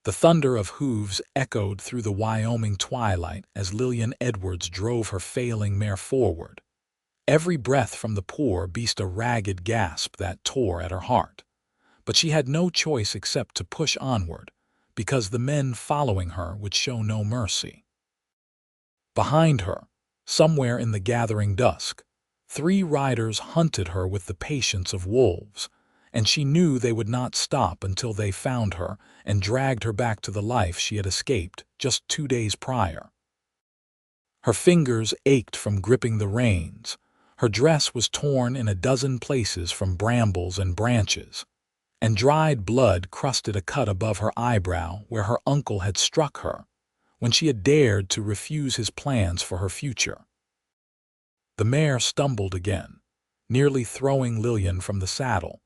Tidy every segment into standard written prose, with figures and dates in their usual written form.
The thunder of hooves echoed through the Wyoming twilight as Lillian Edwards drove her failing mare forward. Every breath from the poor beast a ragged gasp that tore at her heart. But she had no choice except to push onward, because the men following her would show no mercy. Behind her, somewhere in the gathering dusk, 3 riders hunted her with the patience of wolves, and she knew they would not stop until they found her and dragged her back to the life she had escaped just 2 days prior. Her fingers ached from gripping the reins. Her dress was torn in a dozen places from brambles and branches, and dried blood crusted a cut above her eyebrow where her uncle had struck her when she had dared to refuse his plans for her future. The mare stumbled again, nearly throwing Lillian from the saddle,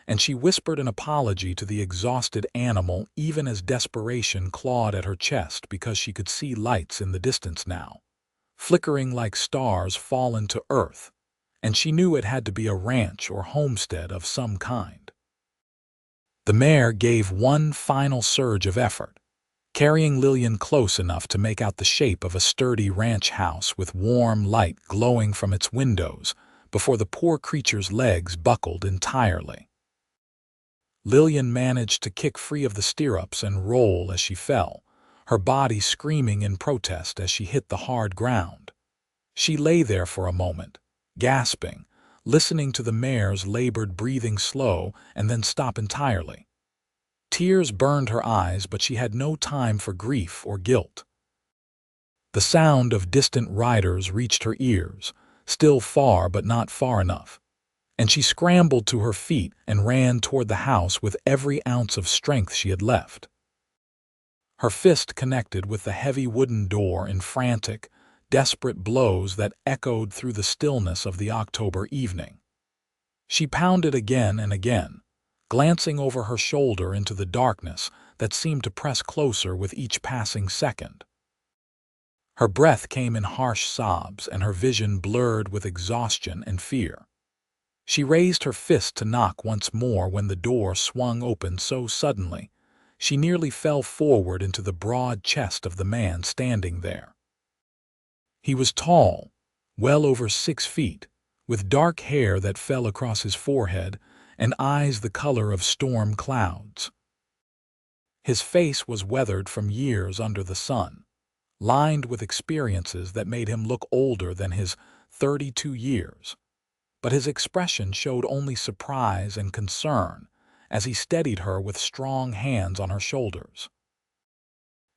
and she whispered an apology to the exhausted animal even as desperation clawed at her chest because she could see lights in the distance now, flickering like stars fallen to earth, and she knew it had to be a ranch or homestead of some kind. The mare gave one final surge of effort, carrying Lillian close enough to make out the shape of a sturdy ranch house with warm light glowing from its windows before the poor creature's legs buckled entirely. Lillian managed to kick free of the stirrups and roll as she fell, her body screaming in protest as she hit the hard ground. She lay there for a moment, gasping, listening to the mare's labored breathing slow and then stop entirely. Tears burned her eyes, but she had no time for grief or guilt. The sound of distant riders reached her ears, still far but not far enough, and she scrambled to her feet and ran toward the house with every ounce of strength she had left. Her fist connected with the heavy wooden door in frantic, desperate blows that echoed through the stillness of the October evening. She pounded again and again, glancing over her shoulder into the darkness that seemed to press closer with each passing second. Her breath came in harsh sobs and her vision blurred with exhaustion and fear. She raised her fist to knock once more when the door swung open so suddenly she nearly fell forward into the broad chest of the man standing there. He was tall, well over 6 feet, with dark hair that fell across his forehead and eyes the color of storm clouds. His face was weathered from years under the sun, lined with experiences that made him look older than his 32 years. But his expression showed only surprise and concern as he steadied her with strong hands on her shoulders.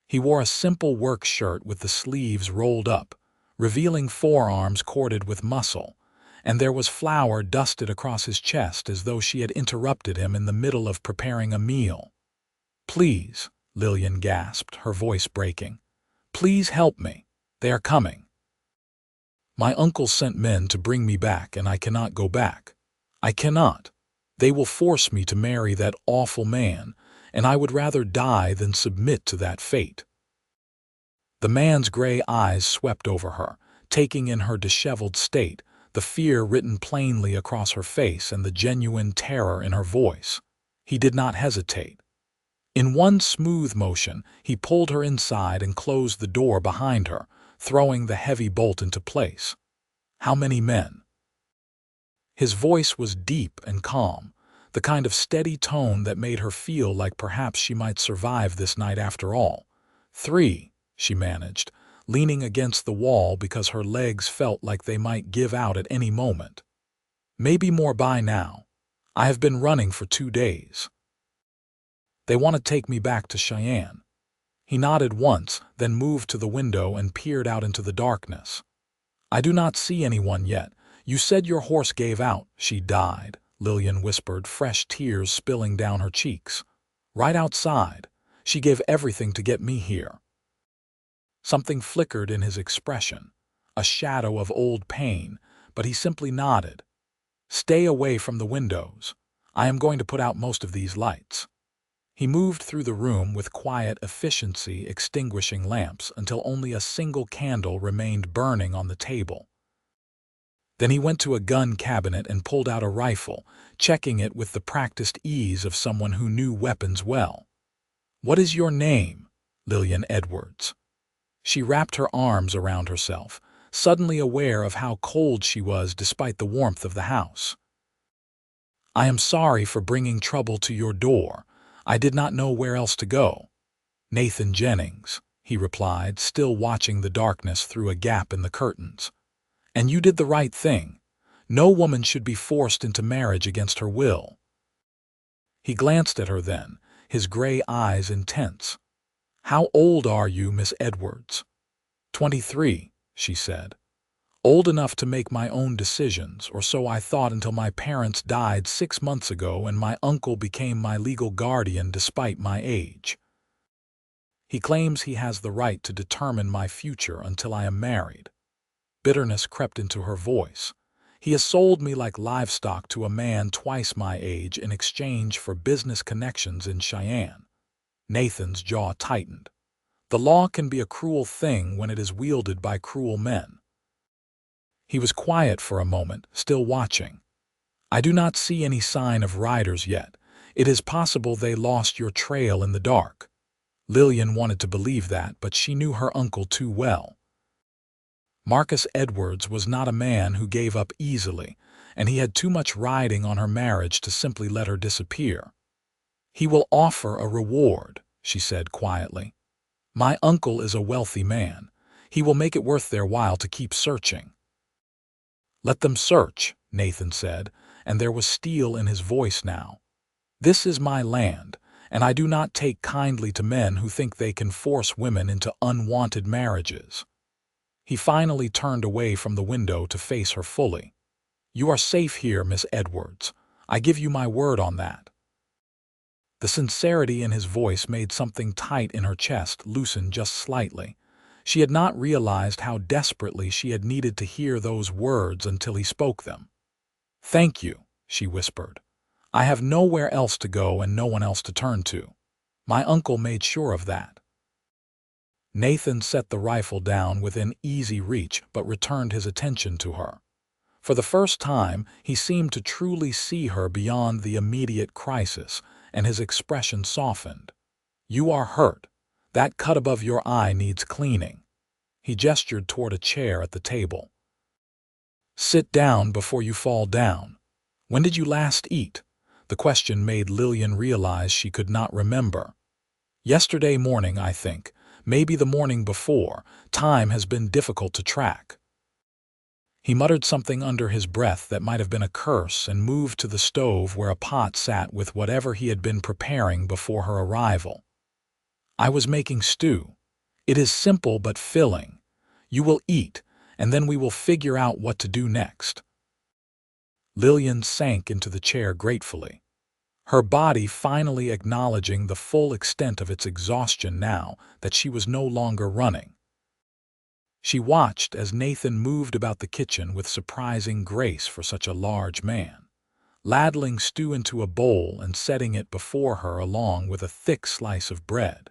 He wore a simple work shirt with the sleeves rolled up, revealing forearms corded with muscle, and there was flour dusted across his chest as though she had interrupted him in the middle of preparing a meal. "Please," Lillian gasped, her voice breaking. "Please help me. They are coming. My uncle sent men to bring me back, and I cannot go back. I cannot. They will force me to marry that awful man, and I would rather die than submit to that fate." The man's gray eyes swept over her, taking in her disheveled state, the fear written plainly across her face and the genuine terror in her voice. He did not hesitate. In one smooth motion, he pulled her inside and closed the door behind her, throwing the heavy bolt into place. "How many men?" His voice was deep and calm, the kind of steady tone that made her feel like perhaps she might survive this night after all. "3," she managed, leaning against the wall because her legs felt like they might give out at any moment. "Maybe more by now. I have been running for 2 days. They want to take me back to Cheyenne." He nodded once, then moved to the window and peered out into the darkness. "I do not see anyone yet. You said your horse gave out." "She died," Lillian whispered, fresh tears spilling down her cheeks. "Right outside. She gave everything to get me here." Something flickered in his expression, a shadow of old pain, but he simply nodded. "Stay away from the windows. I am going to put out most of these lights." He moved through the room with quiet efficiency, extinguishing lamps until only a single candle remained burning on the table. Then he went to a gun cabinet and pulled out a rifle, checking it with the practiced ease of someone who knew weapons well. "What is your name?" Lillian Edwards. She wrapped her arms around herself, suddenly aware of how cold she was despite the warmth of the house. "I am sorry for bringing trouble to your door. I did not know where else to go." "Nathan Jennings," he replied, still watching the darkness through a gap in the curtains. "And you did the right thing. No woman should be forced into marriage against her will." He glanced at her then, his gray eyes intense. "How old are you, Miss Edwards?" 23, she said. "Old enough to make my own decisions, or so I thought until my parents died 6 months ago and my uncle became my legal guardian despite my age. He claims he has the right to determine my future until I am married." Bitterness crept into her voice. "He has sold me like livestock to a man twice my age in exchange for business connections in Cheyenne." Nathan's jaw tightened. The law can be a cruel thing when it is wielded by cruel men. He was quiet for a moment, still watching. "I do not see any sign of riders yet. It is possible they lost your trail in the dark." Lillian wanted to believe that, but she knew her uncle too well. Marcus Edwards was not a man who gave up easily, and he had too much riding on her marriage to simply let her disappear. "He will offer a reward," she said quietly. "My uncle is a wealthy man. He will make it worth their while to keep searching." "Let them search," Nathan said, and there was steel in his voice now. "This is my land, and I do not take kindly to men who think they can force women into unwanted marriages." He finally turned away from the window to face her fully. "You are safe here, Miss Edwards. I give you my word on that." The sincerity in his voice made something tight in her chest loosen just slightly. She had not realized how desperately she had needed to hear those words until he spoke them. "Thank you," she whispered. "I have nowhere else to go and no one else to turn to. My uncle made sure of that." Nathan set the rifle down within easy reach but returned his attention to her. For the first time, he seemed to truly see her beyond the immediate crisis, and his expression softened. "You are hurt. That cut above your eye needs cleaning." He gestured toward a chair at the table. "Sit down before you fall down. When did you last eat?" The question made Lillian realize she could not remember. "Yesterday morning, I think. Maybe the morning before. Time has been difficult to track." He muttered something under his breath that might have been a curse and moved to the stove where a pot sat with whatever he had been preparing before her arrival. "I was making stew. It is simple but filling. You will eat, and then we will figure out what to do next." Lillian sank into the chair gratefully, her body finally acknowledging the full extent of its exhaustion now that she was no longer running. She watched as Nathan moved about the kitchen with surprising grace for such a large man, ladling stew into a bowl and setting it before her along with a thick slice of bread.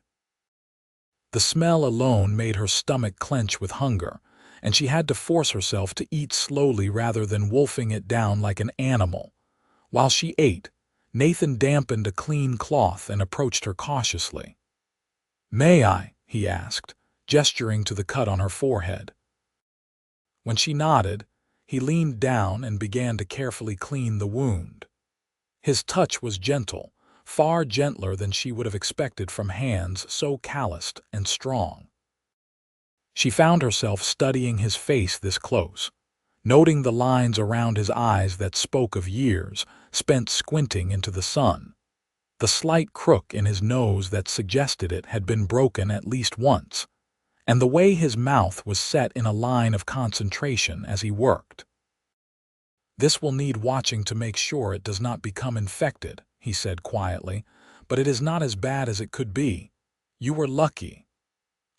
The smell alone made her stomach clench with hunger, and she had to force herself to eat slowly rather than wolfing it down like an animal. While she ate, Nathan dampened a clean cloth and approached her cautiously. "May I?" he asked, gesturing to the cut on her forehead. When she nodded, he leaned down and began to carefully clean the wound. His touch was gentle, far gentler than she would have expected from hands so calloused and strong. She found herself studying his face this close, noting the lines around his eyes that spoke of years spent squinting into the sun, the slight crook in his nose that suggested it had been broken at least once, and the way his mouth was set in a line of concentration as he worked. "This will need watching to make sure it does not become infected," he said quietly, "but it is not as bad as it could be. You were lucky."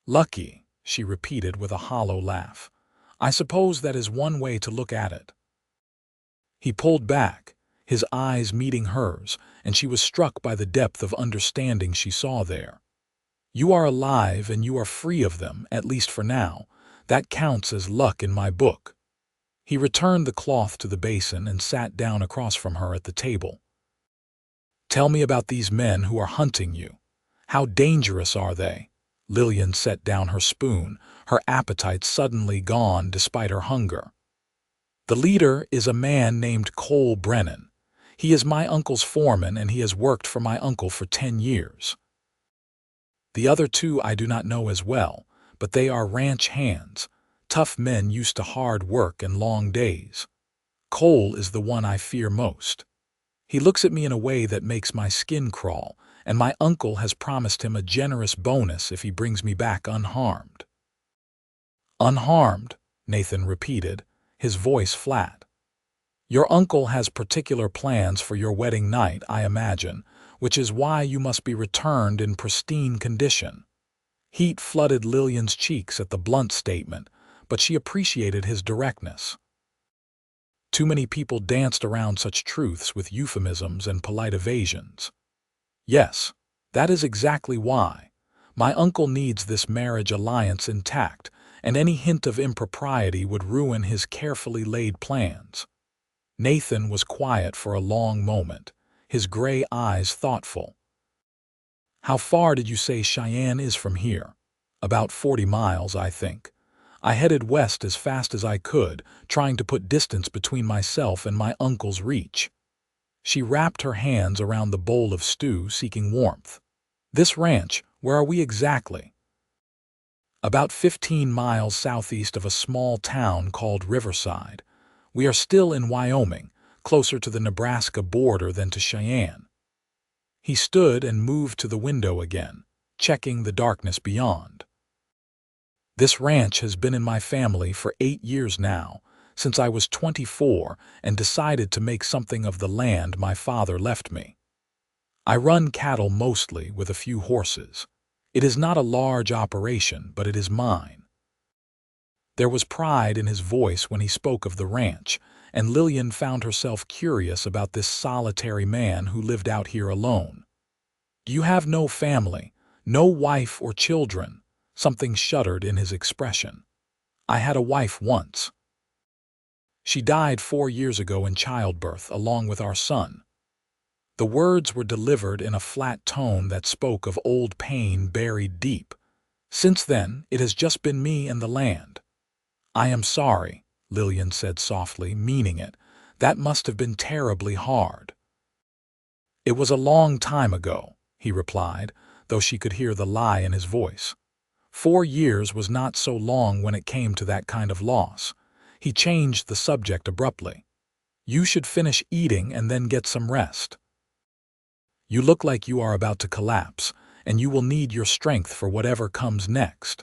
"Lucky," she repeated with a hollow laugh. "I suppose that is one way to look at it." He pulled back, his eyes meeting hers, and she was struck by the depth of understanding she saw there. "You are alive and you are free of them, at least for now. That counts as luck in my book." He returned the cloth to the basin and sat down across from her at the table. "Tell me about these men who are hunting you. How dangerous are they? Lillian set down her spoon, her appetite suddenly gone despite her hunger. The leader is a man named Cole Brennan. He is my uncle's foreman and he has worked for my uncle for 10 years. The other two I do not know as well, but they are ranch hands, tough men used to hard work and long days. Cole is the one I fear most. He looks at me in a way that makes my skin crawl, and my uncle has promised him a generous bonus if he brings me back unharmed. Unharmed, Nathan repeated, his voice flat. Your uncle has particular plans for your wedding night, I imagine, which is why you must be returned in pristine condition. Heat flooded Lillian's cheeks at the blunt statement, but she appreciated his directness. Too many people danced around such truths with euphemisms and polite evasions. Yes, that is exactly why. My uncle needs this marriage alliance intact, and any hint of impropriety would ruin his carefully laid plans. Nathan was quiet for a long moment, his gray eyes thoughtful. How far did you say Cheyenne is from here? About 40 miles, I think. I headed west as fast as I could, trying to put distance between myself and my uncle's reach. She wrapped her hands around the bowl of stew, seeking warmth. This ranch, where are we exactly? About 15 miles southeast of a small town called Riverside. We are still in Wyoming, closer to the Nebraska border than to Cheyenne. He stood and moved to the window again, checking the darkness beyond. This ranch has been in my family for 8 years now, since I was 24 and decided to make something of the land my father left me. I run cattle mostly with a few horses. It is not a large operation, but it is mine. There was pride in his voice when he spoke of the ranch, and Lillian found herself curious about this solitary man who lived out here alone. You have no family, no wife or children. Something shuddered in his expression. I had a wife once. She died 4 years ago in childbirth, along with our son. The words were delivered in a flat tone that spoke of old pain buried deep. Since then, it has just been me and the land. I am sorry, Lillian said softly, meaning it. That must have been terribly hard. It was a long time ago, he replied, though she could hear the lie in his voice. 4 years was not so long when it came to that kind of loss. He changed the subject abruptly. You should finish eating and then get some rest. You look like you are about to collapse, and you will need your strength for whatever comes next.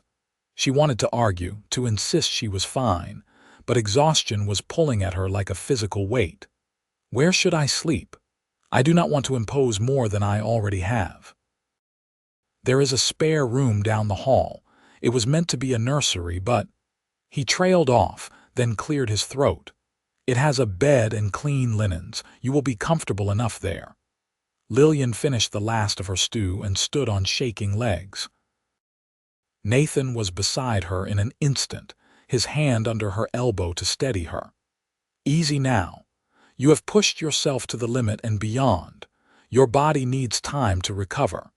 She wanted to argue, to insist she was fine, but exhaustion was pulling at her like a physical weight. Where should I sleep? I do not want to impose more than I already have. There is a spare room down the hall. It was meant to be a nursery, but... He trailed off, then cleared his throat. It has a bed and clean linens. You will be comfortable enough there. Lillian finished the last of her stew and stood on shaking legs. Nathan was beside her in an instant, his hand under her elbow to steady her. Easy now. You have pushed yourself to the limit and beyond. Your body needs time to recover.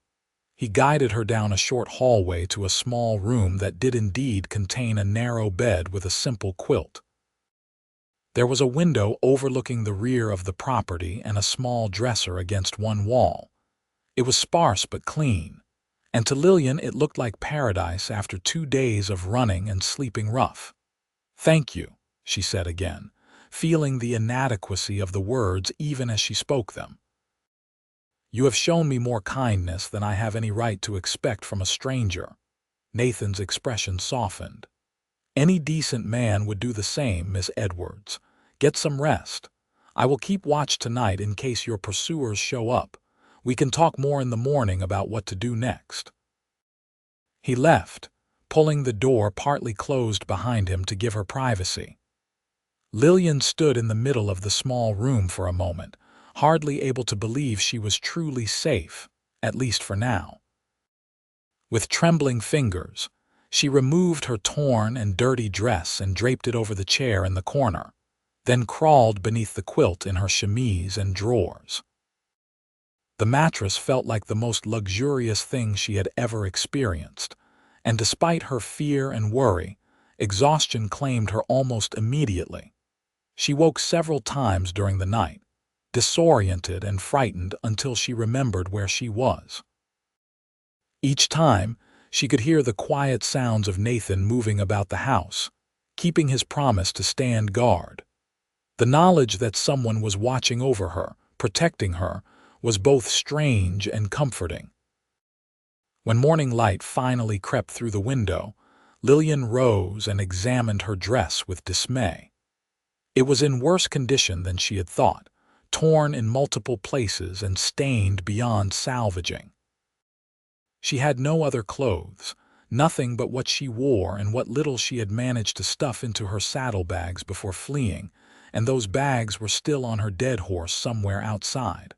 He guided her down a short hallway to a small room that did indeed contain a narrow bed with a simple quilt. There was a window overlooking the rear of the property and a small dresser against one wall. It was sparse but clean, and to Lillian it looked like paradise after 2 days of running and sleeping rough. Thank you, she said again, feeling the inadequacy of the words even as she spoke them. You have shown me more kindness than I have any right to expect from a stranger. Nathan's expression softened. Any decent man would do the same, Miss Edwards. Get some rest. I will keep watch tonight in case your pursuers show up. We can talk more in the morning about what to do next. He left, pulling the door partly closed behind him to give her privacy. Lillian stood in the middle of the small room for a moment, hardly able to believe she was truly safe, at least for now. With trembling fingers, she removed her torn and dirty dress and draped it over the chair in the corner, then crawled beneath the quilt in her chemise and drawers. The mattress felt like the most luxurious thing she had ever experienced, and despite her fear and worry, exhaustion claimed her almost immediately. She woke several times during the night, disoriented and frightened until she remembered where she was. Each time, she could hear the quiet sounds of Nathan moving about the house, keeping his promise to stand guard. The knowledge that someone was watching over her, protecting her, was both strange and comforting. When morning light finally crept through the window, Lillian rose and examined her dress with dismay. It was in worse condition than she had thought, torn in multiple places and stained beyond salvaging. She had no other clothes, nothing but what she wore and what little she had managed to stuff into her saddlebags before fleeing, and those bags were still on her dead horse somewhere outside.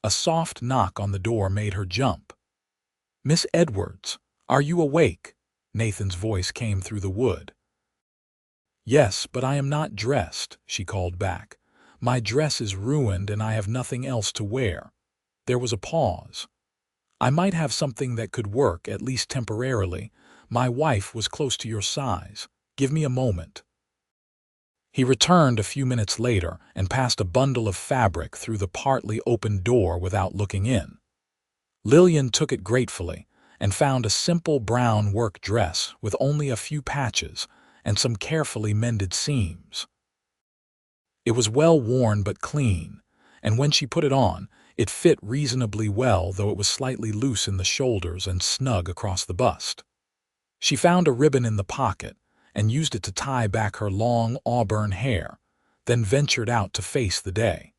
A soft knock on the door made her jump. "Miss Edwards, are you awake?" Nathan's voice came through the wood. "Yes, but I am not dressed," she called back. "My dress is ruined and I have nothing else to wear." There was a pause. "I might have something that could work, at least temporarily. My wife was close to your size. Give me a moment." He returned a few minutes later and passed a bundle of fabric through the partly opened door without looking in. Lillian took it gratefully and found a simple brown work dress with only a few patches and some carefully mended seams. It was well worn but clean, and when she put it on, it fit reasonably well, though it was slightly loose in the shoulders and snug across the bust. She found a ribbon in the pocket and used it to tie back her long auburn hair, then ventured out to face the day.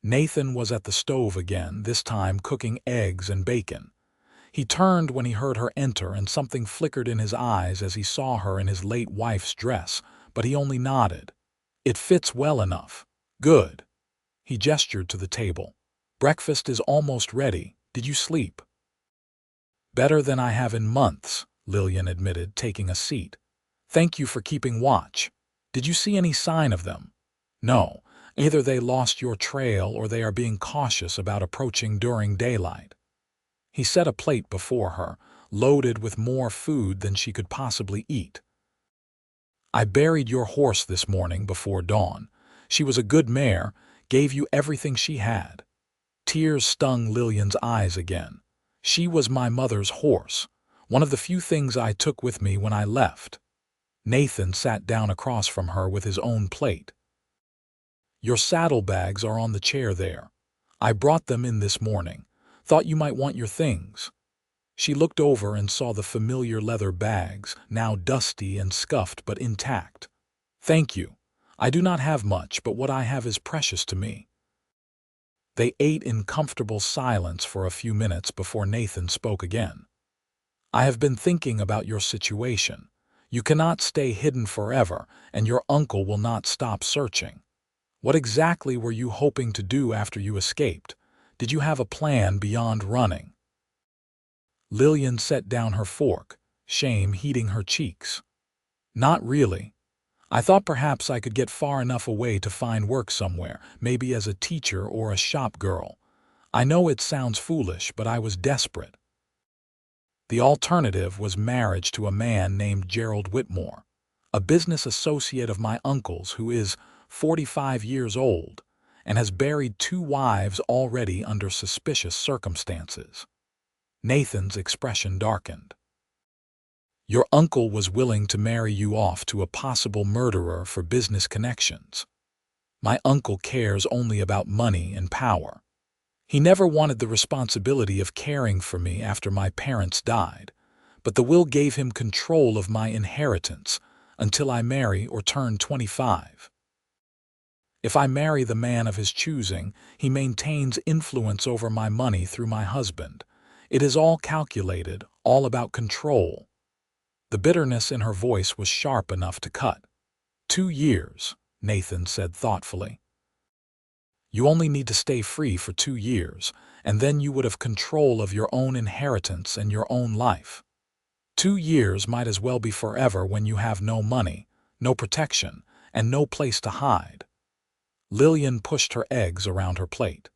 Nathan was at the stove again, this time cooking eggs and bacon. He turned when he heard her enter, and something flickered in his eyes as he saw her in his late wife's dress, but he only nodded. "It fits well enough. Good." He gestured to the table. "Breakfast is almost ready. Did you sleep?" "Better than I have in months," Lillian admitted, taking a seat. "Thank you for keeping watch. Did you see any sign of them?" "No. Either they lost your trail or they are being cautious about approaching during daylight." He set a plate before her, loaded with more food than she could possibly eat. "I buried your horse this morning before dawn. She was a good mare, gave you everything she had." Tears stung Lillian's eyes again. "She was my mother's horse, one of the few things I took with me when I left." Nathan sat down across from her with his own plate. "Your saddlebags are on the chair there. I brought them in this morning. Thought you might want your things." She looked over and saw the familiar leather bags, now dusty and scuffed but intact. "Thank you. I do not have much, but what I have is precious to me." They ate in comfortable silence for a few minutes before Nathan spoke again. "I have been thinking about your situation. You cannot stay hidden forever, and your uncle will not stop searching. What exactly were you hoping to do after you escaped? Did you have a plan beyond running?" Lillian set down her fork, shame heating her cheeks. "Not really. I thought perhaps I could get far enough away to find work somewhere, maybe as a teacher or a shop girl. I know it sounds foolish, but I was desperate. The alternative was marriage to a man named Gerald Whitmore, a business associate of my uncle's who is 45 years old and has buried 2 wives already under suspicious circumstances." Nathan's expression darkened. "Your uncle was willing to marry you off to a possible murderer for business connections. My uncle cares only about money and power. He never wanted the responsibility of caring for me after my parents died, but the will gave him control of my inheritance until I marry or turn 25. If I marry the man of his choosing, he maintains influence over my money through my husband. It is all calculated, all about control." The bitterness in her voice was sharp enough to cut. 2 years, Nathan said thoughtfully. "You only need to stay free for 2 years, and then you would have control of your own inheritance and your own life. 2 years might as well be forever when you have no money, no protection, and no place to hide." Lillian pushed her eggs around her plate.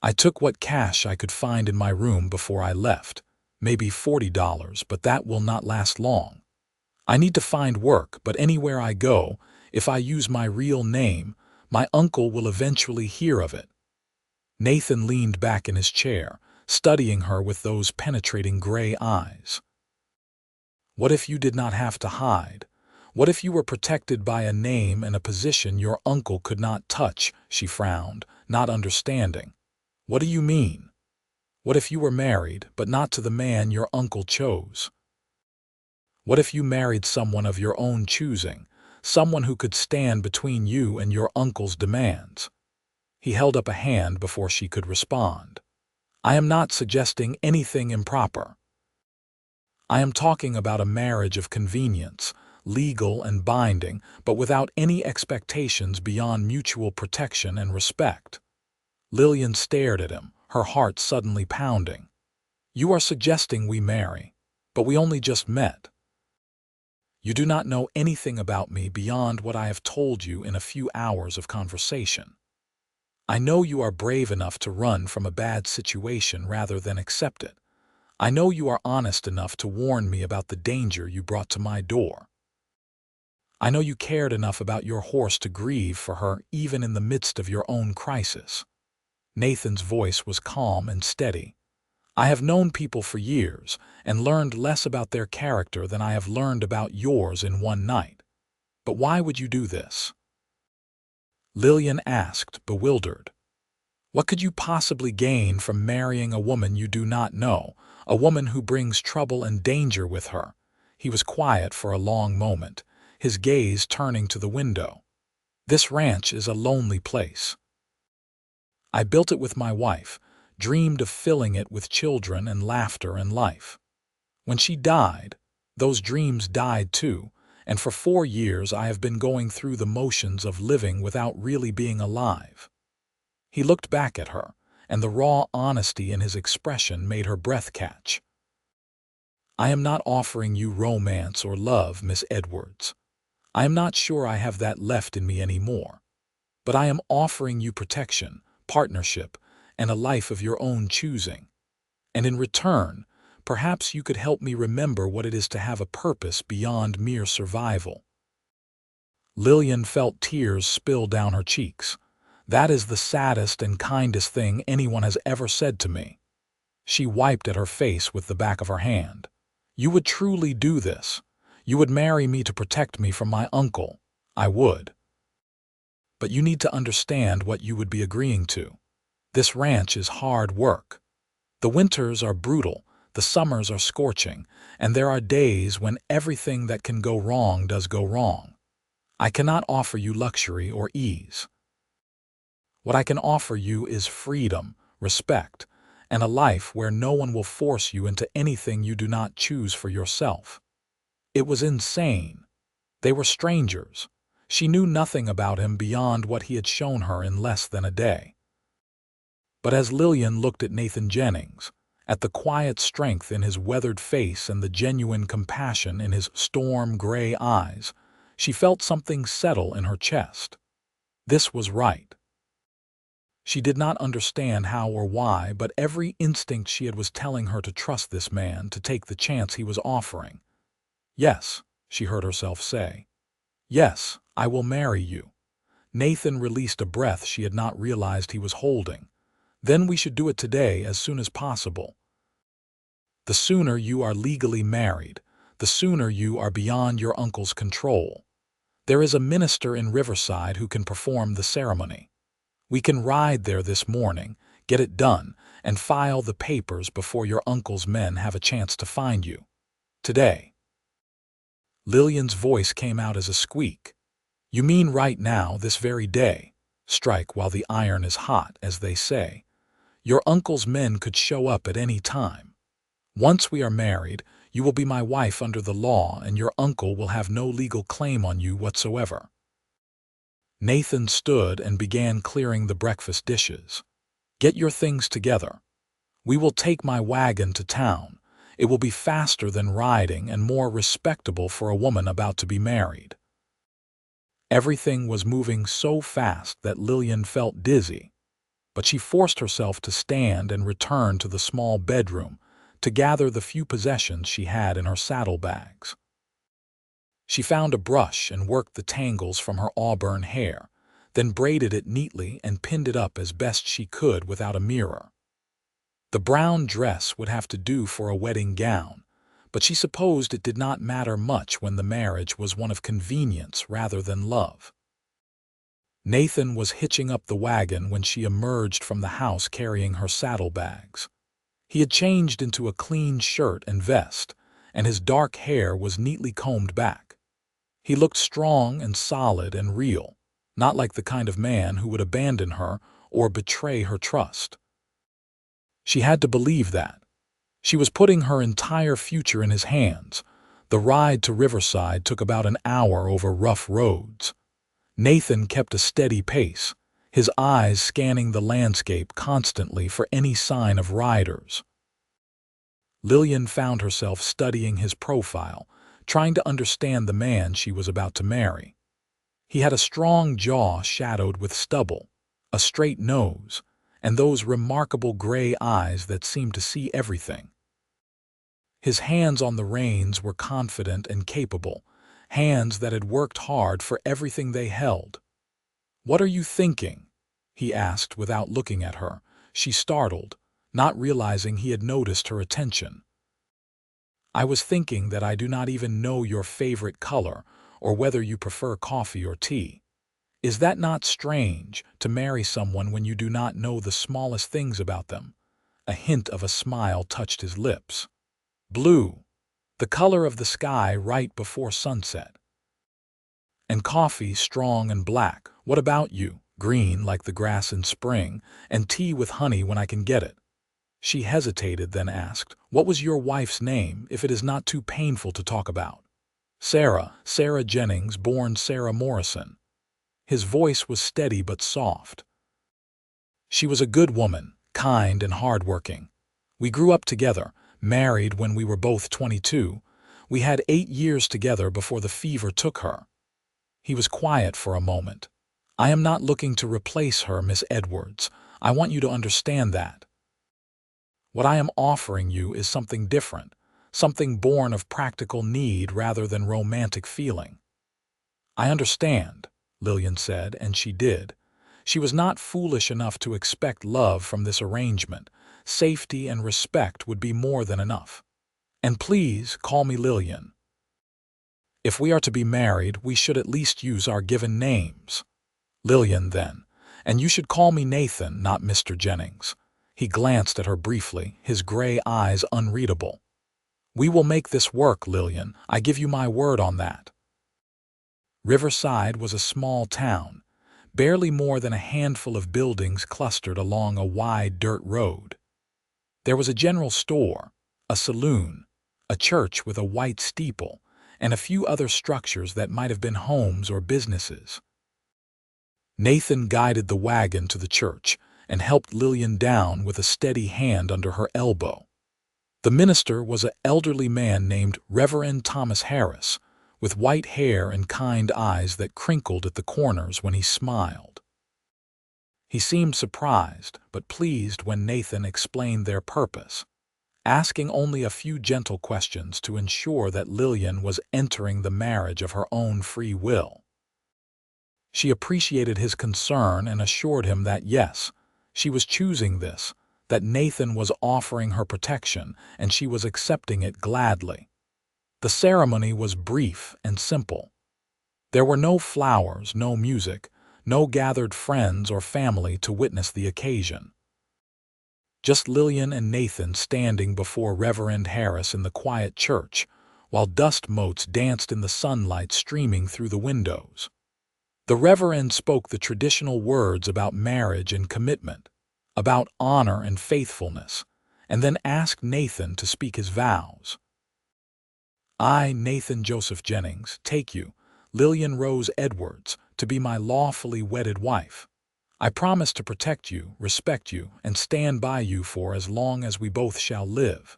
I took what cash I could find in my room before I left, maybe $40, but that will not last long. I need to find work, but anywhere I go, if I use my real name, my uncle will eventually hear of it. Nathan leaned back in his chair, studying her with those penetrating gray eyes. What if you did not have to hide? What if you were protected by a name and a position your uncle could not touch? She frowned, not understanding. What do you mean? What if you were married, but not to the man your uncle chose? What if you married someone of your own choosing, someone who could stand between you and your uncle's demands? He held up a hand before she could respond. I am not suggesting anything improper. I am talking about a marriage of convenience, legal and binding, but without any expectations beyond mutual protection and respect. Lillian stared at him, her heart suddenly pounding. You are suggesting we marry, but we only just met. You do not know anything about me beyond what I have told you in a few hours of conversation. I know you are brave enough to run from a bad situation rather than accept it. I know you are honest enough to warn me about the danger you brought to my door. I know you cared enough about your horse to grieve for her even in the midst of your own crisis. Nathan's voice was calm and steady. I have known people for years and learned less about their character than I have learned about yours in one night. But why would you do this? Lillian asked, bewildered. What could you possibly gain from marrying a woman you do not know, a woman who brings trouble and danger with her? He was quiet for a long moment, his gaze turning to the window. This ranch is a lonely place. I built it with my wife, dreamed of filling it with children and laughter and life. When she died, those dreams died too, and for 4 years I have been going through the motions of living without really being alive. He looked back at her, and the raw honesty in his expression made her breath catch. I am not offering you romance or love, Miss Edwards. I am not sure I have that left in me anymore. But I am offering you protection, partnership, and a life of your own choosing. And in return, perhaps you could help me remember what it is to have a purpose beyond mere survival. Lillian felt tears spill down her cheeks. That is the saddest and kindest thing anyone has ever said to me. She wiped at her face with the back of her hand. You would truly do this. You would marry me to protect me from my uncle. I would. But you need to understand what you would be agreeing to. This ranch is hard work. The winters are brutal, the summers are scorching, and there are days when everything that can go wrong does go wrong. I cannot offer you luxury or ease. What I can offer you is freedom, respect, and a life where no one will force you into anything you do not choose for yourself. It was insane. They were strangers. She knew nothing about him beyond what he had shown her in less than a day. But as Lillian looked at Nathan Jennings, at the quiet strength in his weathered face and the genuine compassion in his storm-gray eyes, she felt something settle in her chest. This was right. She did not understand how or why, but every instinct she had was telling her to trust this man, to take the chance he was offering. Yes, she heard herself say. Yes, I will marry you. Nathan released a breath she had not realized he was holding. Then we should do it today, as soon as possible. The sooner you are legally married, the sooner you are beyond your uncle's control. There is a minister in Riverside who can perform the ceremony. We can ride there this morning, get it done, and file the papers before your uncle's men have a chance to find you. Today. Lillian's voice came out as a squeak. You mean right now, this very day? Strike while the iron is hot, as they say. Your uncle's men could show up at any time. Once we are married, you will be my wife under the law, and your uncle will have no legal claim on you whatsoever. Nathan stood and began clearing the breakfast dishes. Get your things together. We will take my wagon to town. It will be faster than riding and more respectable for a woman about to be married. Everything was moving so fast that Lillian felt dizzy. but she forced herself to stand and return to the small bedroom to gather the few possessions she had in her saddlebags. She found a brush and worked the tangles from her auburn hair, then braided it neatly and pinned it up as best she could without a mirror. The brown dress would have to do for a wedding gown, but she supposed it did not matter much when the marriage was one of convenience rather than love. Nathan was hitching up the wagon when she emerged from the house carrying her saddlebags. He had changed into a clean shirt and vest, and his dark hair was neatly combed back. He looked strong and solid and real, not like the kind of man who would abandon her or betray her trust. She had to believe that. She was putting her entire future in his hands. The ride to Riverside took about an hour over rough roads. Nathan kept a steady pace, his eyes scanning the landscape constantly for any sign of riders. Lillian found herself studying his profile, trying to understand the man she was about to marry. He had a strong jaw shadowed with stubble, a straight nose, and those remarkable gray eyes that seemed to see everything. His hands on the reins were confident and capable, hands that had worked hard for everything they held. "What are you thinking?" he asked without looking at her. She startled, not realizing he had noticed her attention. "I was thinking that I do not even know your favorite color or whether you prefer coffee or tea. Is that not strange, to marry someone when you do not know the smallest things about them?" A hint of a smile touched his lips. "Blue, the color of the sky right before sunset. And coffee strong and black. What about you? Green like the grass in spring, and tea with honey when I can get it." She hesitated, then asked, "What was your wife's name, if it is not too painful to talk about?" Sarah Jennings, born Sarah Morrison." His voice was steady but soft. "She was a good woman, kind and hardworking. We grew up together, married when we were both 22. We had 8 years together before the fever took her." He was quiet for a moment. "I am not looking to replace her, Miss Edwards. I want you to understand that. What I am offering you is something different, something born of practical need rather than romantic feeling." "I understand," Lillian said, and she did. She was not foolish enough to expect love from this arrangement. Safety and respect would be more than enough. "And please call me Lillian. If we are to be married, we should at least use our given names." "Lillian, then. And you should call me Nathan, not Mr. Jennings." He glanced at her briefly, his gray eyes unreadable. "We will make this work, Lillian. I give you my word on that." Riverside was a small town, barely more than a handful of buildings clustered along a wide dirt road. There was a general store, a saloon, a church with a white steeple, and a few other structures that might have been homes or businesses. Nathan guided the wagon to the church and helped Lillian down with a steady hand under her elbow. The minister was an elderly man named Reverend Thomas Harris, with white hair and kind eyes that crinkled at the corners when he smiled. He seemed surprised but pleased when Nathan explained their purpose, asking only a few gentle questions to ensure that Lillian was entering the marriage of her own free will. She appreciated his concern and assured him that yes, she was choosing this, that Nathan was offering her protection and she was accepting it gladly. The ceremony was brief and simple. There were no flowers, no music, no gathered friends or family to witness the occasion. Just Lillian and Nathan standing before Reverend Harris in the quiet church, while dust motes danced in the sunlight streaming through the windows. The Reverend spoke the traditional words about marriage and commitment, about honor and faithfulness, and then asked Nathan to speak his vows. "I, Nathan Joseph Jennings, take you, Lillian Rose Edwards, to be my lawfully wedded wife. I promise to protect you, respect you, and stand by you for as long as we both shall live."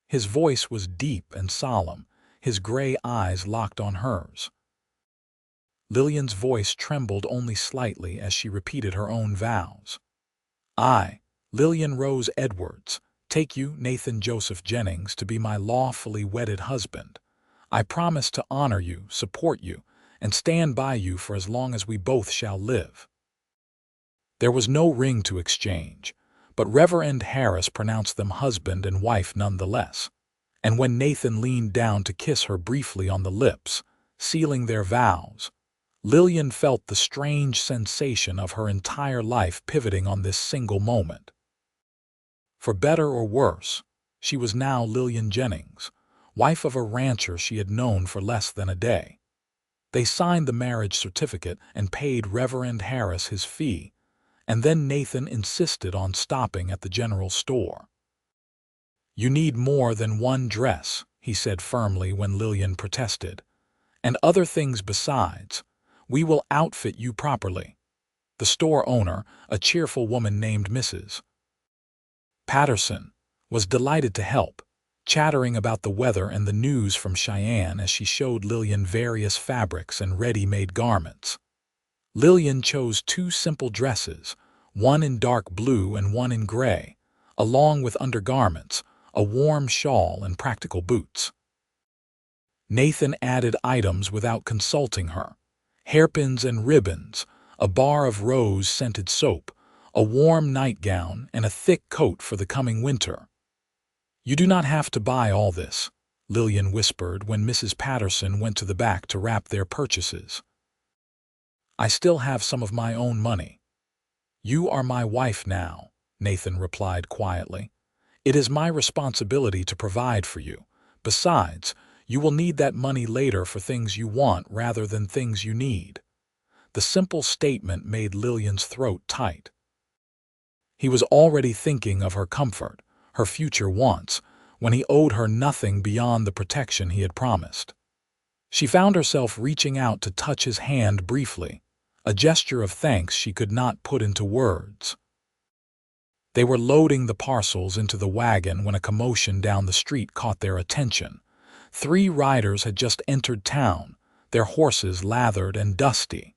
His voice was deep and solemn, his gray eyes locked on hers. Lillian's voice trembled only slightly as she repeated her own vows. I, Lillian Rose Edwards, take you, Nathan Joseph Jennings, to be my lawfully wedded husband. I promise to honor you, support you, and stand by you for as long as we both shall live." There was no ring to exchange, but Reverend Harris pronounced them husband and wife nonetheless. And when Nathan leaned down to kiss her briefly on the lips, sealing their vows, Lillian felt the strange sensation of her entire life pivoting on this single moment. For better or worse, she was now Lillian Jennings, wife of a rancher she had known for less than a day. They signed the marriage certificate and paid Reverend Harris his fee, and then Nathan insisted on stopping at the general store. "You need more than one dress," he said firmly when Lillian protested, "and other things besides. We will outfit you properly." The store owner, a cheerful woman named Mrs. Patterson, was delighted to help, chattering about the weather and the news from Cheyenne as she showed Lillian various fabrics and ready-made garments. Lillian chose 2 simple dresses, one in dark blue and one in gray, along with undergarments, a warm shawl, and practical boots. Nathan added items without consulting her: hairpins and ribbons, a bar of rose-scented soap, a warm nightgown, and a thick coat for the coming winter. "You do not have to buy all this," Lillian whispered when Mrs. Patterson went to the back to wrap their purchases. "I still have some of my own money." "You are my wife now," Nathan replied quietly. "It is my responsibility to provide for you. Besides, you will need that money later for things you want rather than things you need." The simple statement made Lillian's throat tight. He was already thinking of her comfort, her future wants, when he owed her nothing beyond the protection he had promised. She found herself reaching out to touch his hand briefly, a gesture of thanks she could not put into words. They were loading the parcels into the wagon when a commotion down the street caught their attention. 3 riders had just entered town, their horses lathered and dusty.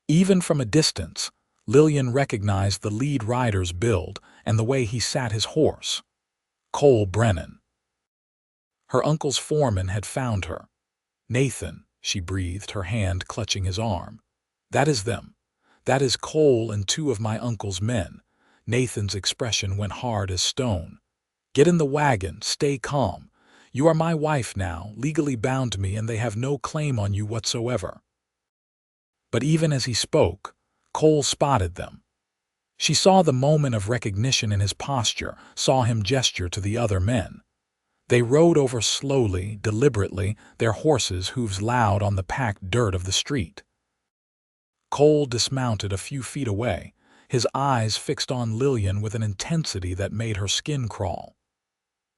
Even from a distance, Lillian recognized the lead rider's build and the way he sat his horse. Cole Brennan. Her uncle's foreman had found her. "Nathan," she breathed, her hand clutching his arm. "That is them. That is Cole and 2 of my uncle's men." Nathan's expression went hard as stone. "Get in the wagon, stay calm. You are my wife now, legally bound to me, and they have no claim on you whatsoever." But even as he spoke, Cole spotted them. She saw the moment of recognition in his posture, saw him gesture to the other men. They rode over slowly, deliberately, their horses' hooves loud on the packed dirt of the street. Cole dismounted a few feet away, his eyes fixed on Lillian with an intensity that made her skin crawl.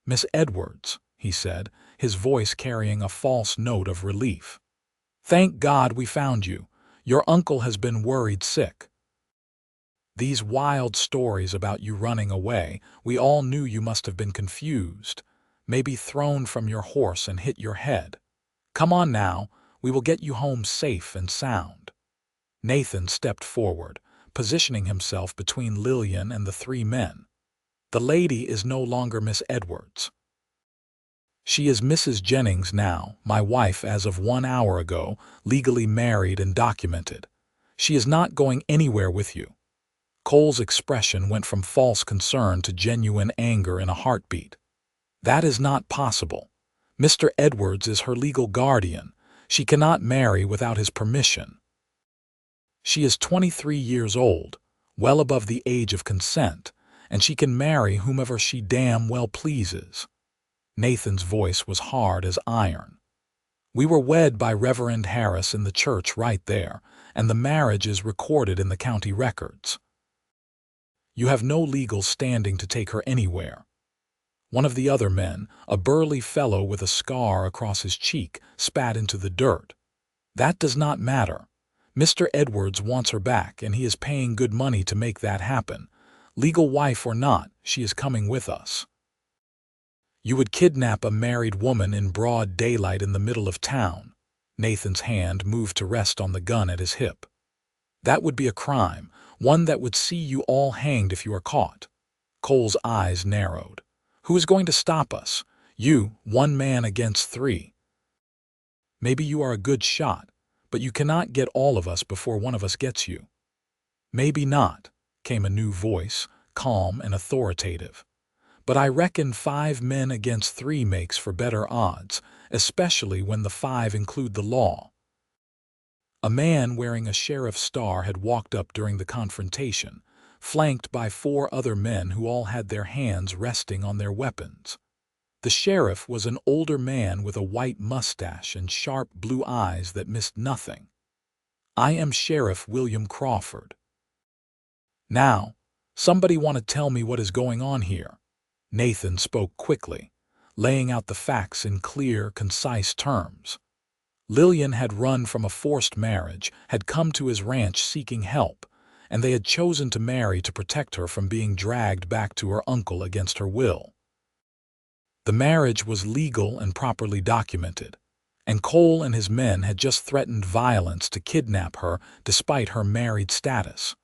"Miss Edwards," he said, his voice carrying a false note of relief. "Thank God we found you. Your uncle has been worried sick. These wild stories about you running away, we all knew you must have been confused, maybe thrown from your horse and hit your head. Come on now, we will get you home safe and sound." Nathan stepped forward, positioning himself between Lillian and the 3 men. "The lady is no longer Miss Edwards. She is Mrs. Jennings now, my wife as of 1 hour ago, legally married and documented. She is not going anywhere with you." Cole's expression went from false concern to genuine anger in a heartbeat. "That is not possible. Mr. Edwards is her legal guardian. She cannot marry without his permission. She is 23 years old, well above the age of consent, and she can marry whomever she damn well pleases." Nathan's voice was hard as iron. "We were wed by Reverend Harris in the church right there, and the marriage is recorded in the county records. You have no legal standing to take her anywhere." One of the other men, a burly fellow with a scar across his cheek, spat into the dirt. "That does not matter. Mr. Edwards wants her back, and he is paying good money to make that happen. Legal wife or not, she is coming with us." "You would kidnap a married woman in broad daylight in the middle of town." Nathan's hand moved to rest on the gun at his hip. "That would be a crime, One that would see you all hanged if you are caught. Cole's eyes narrowed. Who is going to stop us? You, one man against three. Maybe you are a good shot, but you cannot get all of us before one of us gets you. Maybe not, came a new voice, calm and authoritative. But I reckon 5 men against 3 makes for better odds, especially when the 5 include the law. A man wearing a sheriff's star had walked up during the confrontation, flanked by 4 other men who all had their hands resting on their weapons. The sheriff was an older man with a white mustache and sharp blue eyes that missed nothing. I am Sheriff William Crawford. Now, somebody want to tell me what is going on here? Nathan spoke quickly, laying out the facts in clear, concise terms. Lillian had run from a forced marriage, had come to his ranch seeking help, and they had chosen to marry to protect her from being dragged back to her uncle against her will. The marriage was legal and properly documented, and Cole and his men had just threatened violence to kidnap her despite her married status.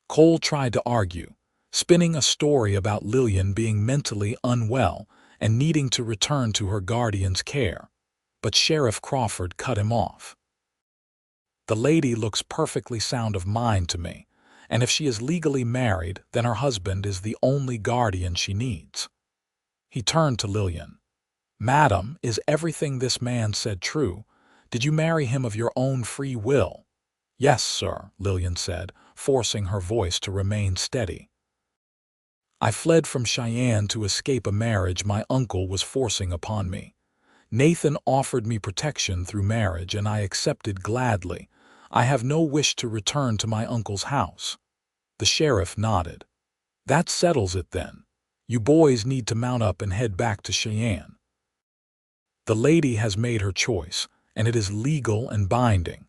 Cole tried to argue, spinning a story about Lillian being mentally unwell and needing to return to her guardian's care, but Sheriff Crawford cut him off. The lady looks perfectly sound of mind to me, and if she is legally married, then her husband is the only guardian she needs. He turned to Lillian. Madam, is everything this man said true? Did you marry him of your own free will? Yes, sir, Lillian said, forcing her voice to remain steady. I fled from Cheyenne to escape a marriage my uncle was forcing upon me. Nathan offered me protection through marriage, and I accepted gladly. I have no wish to return to my uncle's house. The sheriff nodded. That settles it then. You boys need to mount up and head back to Cheyenne. The lady has made her choice, and it is legal and binding.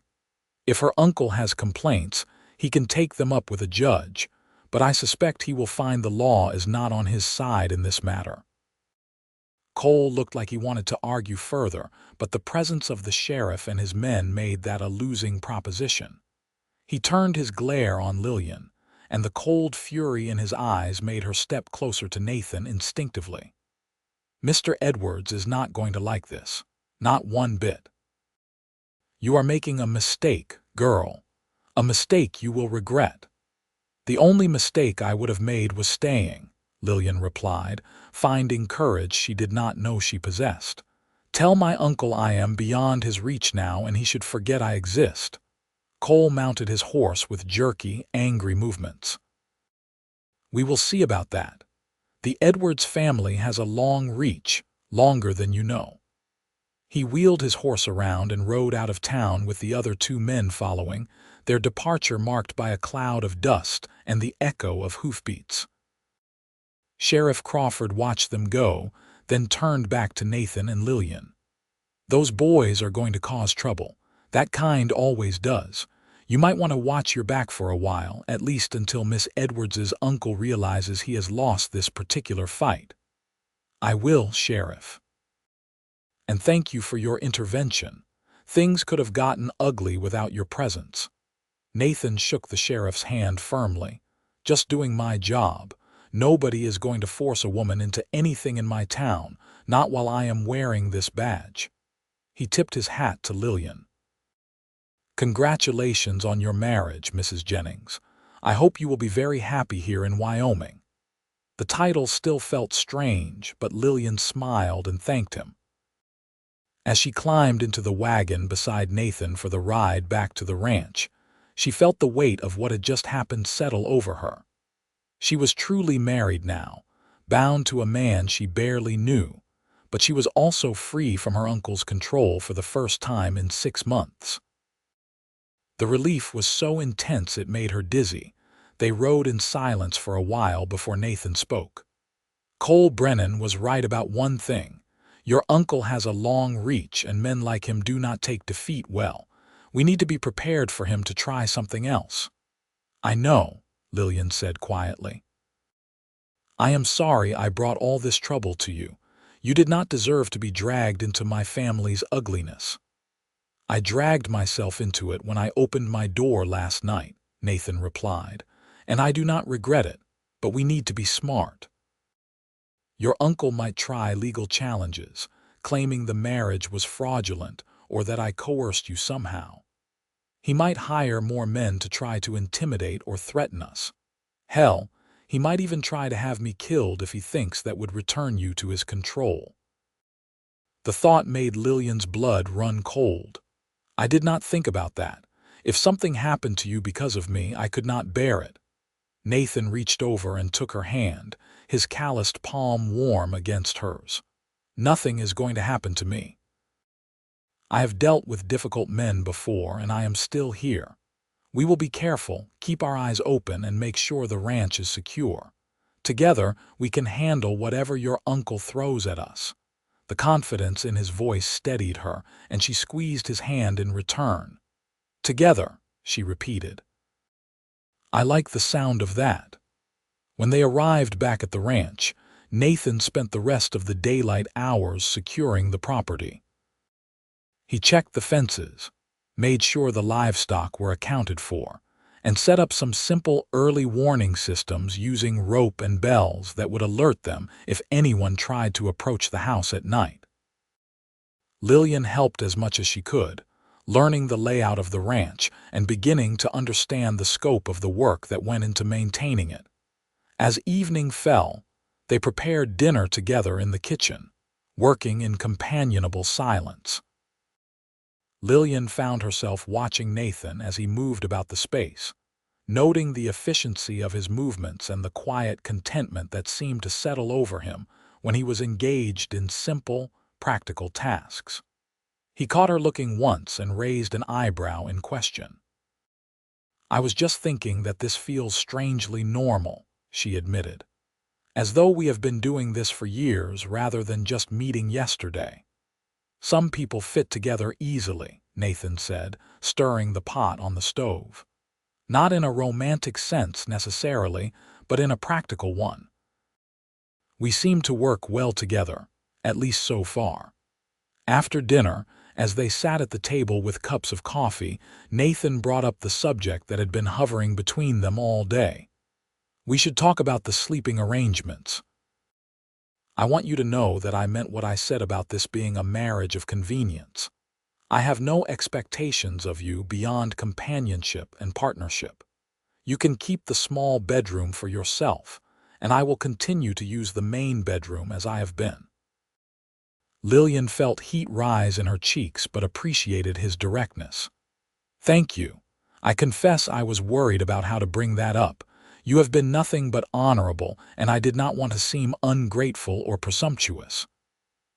If her uncle has complaints, he can take them up with a judge, but I suspect he will find the law is not on his side in this matter. Cole looked like he wanted to argue further, but the presence of the sheriff and his men made that a losing proposition. He turned his glare on Lillian, and the cold fury in his eyes made her step closer to Nathan instinctively. Mr. Edwards is not going to like this, not one bit. You are making a mistake, girl, a mistake you will regret. The only mistake I would have made was staying, Lillian replied, finding courage she did not know she possessed. Tell my uncle I am beyond his reach now, and he should forget I exist. Cole mounted his horse with jerky, angry movements. We will see about that. The Edwards family has a long reach, longer than you know. He wheeled his horse around and rode out of town with the other 2 men following, their departure marked by a cloud of dust and the echo of hoofbeats. Sheriff Crawford watched them go, then turned back to Nathan and Lillian. Those boys are going to cause trouble. That kind always does. You might want to watch your back for a while, at least until Miss Edwards's uncle realizes he has lost this particular fight. I will, Sheriff. And thank you for your intervention. Things could have gotten ugly without your presence. Nathan shook the sheriff's hand firmly. Just doing my job. Nobody is going to force a woman into anything in my town, not while I am wearing this badge. He tipped his hat to Lillian. Congratulations on your marriage, Mrs. Jennings. I hope you will be very happy here in Wyoming. The title still felt strange, but Lillian smiled and thanked him. As she climbed into the wagon beside Nathan for the ride back to the ranch, she felt the weight of what had just happened settle over her. She was truly married now, bound to a man she barely knew, but she was also free from her uncle's control for the first time in 6 months. The relief was so intense it made her dizzy. They rode in silence for a while before Nathan spoke. Cole Brennan was right about one thing. Your uncle has a long reach, and men like him do not take defeat well. We need to be prepared for him to try something else. I know, Lillian said quietly. I am sorry I brought all this trouble to you. You did not deserve to be dragged into my family's ugliness. I dragged myself into it when I opened my door last night, Nathan replied, and I do not regret it, but we need to be smart. Your uncle might try legal challenges, claiming the marriage was fraudulent or that I coerced you somehow. He might hire more men to try to intimidate or threaten us. Hell, he might even try to have me killed if he thinks that would return you to his control. The thought made Lillian's blood run cold. I did not think about that. If something happened to you because of me, I could not bear it. Nathan reached over and took her hand, his calloused palm warm against hers. Nothing is going to happen to me. I have dealt with difficult men before, and I am still here. We will be careful, keep our eyes open, and make sure the ranch is secure. Together, we can handle whatever your uncle throws at us. The confidence in his voice steadied her, and she squeezed his hand in return. Together, she repeated. I like the sound of that. When they arrived back at the ranch, Nathan spent the rest of the daylight hours securing the property. He checked the fences, made sure the livestock were accounted for, and set up some simple early warning systems using rope and bells that would alert them if anyone tried to approach the house at night. Lillian helped as much as she could, learning the layout of the ranch and beginning to understand the scope of the work that went into maintaining it. As evening fell, they prepared dinner together in the kitchen, working in companionable silence. Lillian found herself watching Nathan as he moved about the space, noting the efficiency of his movements and the quiet contentment that seemed to settle over him when he was engaged in simple, practical tasks. He caught her looking once and raised an eyebrow in question. I was just thinking that this feels strangely normal, she admitted, as though we have been doing this for years rather than just meeting yesterday. Some people fit together easily, Nathan said, stirring the pot on the stove. Not in a romantic sense necessarily, but in a practical one. We seem to work well together, at least so far. After dinner, as they sat at the table with cups of coffee, Nathan brought up the subject that had been hovering between them all day. We should talk about the sleeping arrangements. I want you to know that I meant what I said about this being a marriage of convenience. I have no expectations of you beyond companionship and partnership. You can keep the small bedroom for yourself, and I will continue to use the main bedroom as I have been. Lillian felt heat rise in her cheeks but appreciated his directness. Thank you. I confess I was worried about how to bring that up. You have been nothing but honorable, and I did not want to seem ungrateful or presumptuous.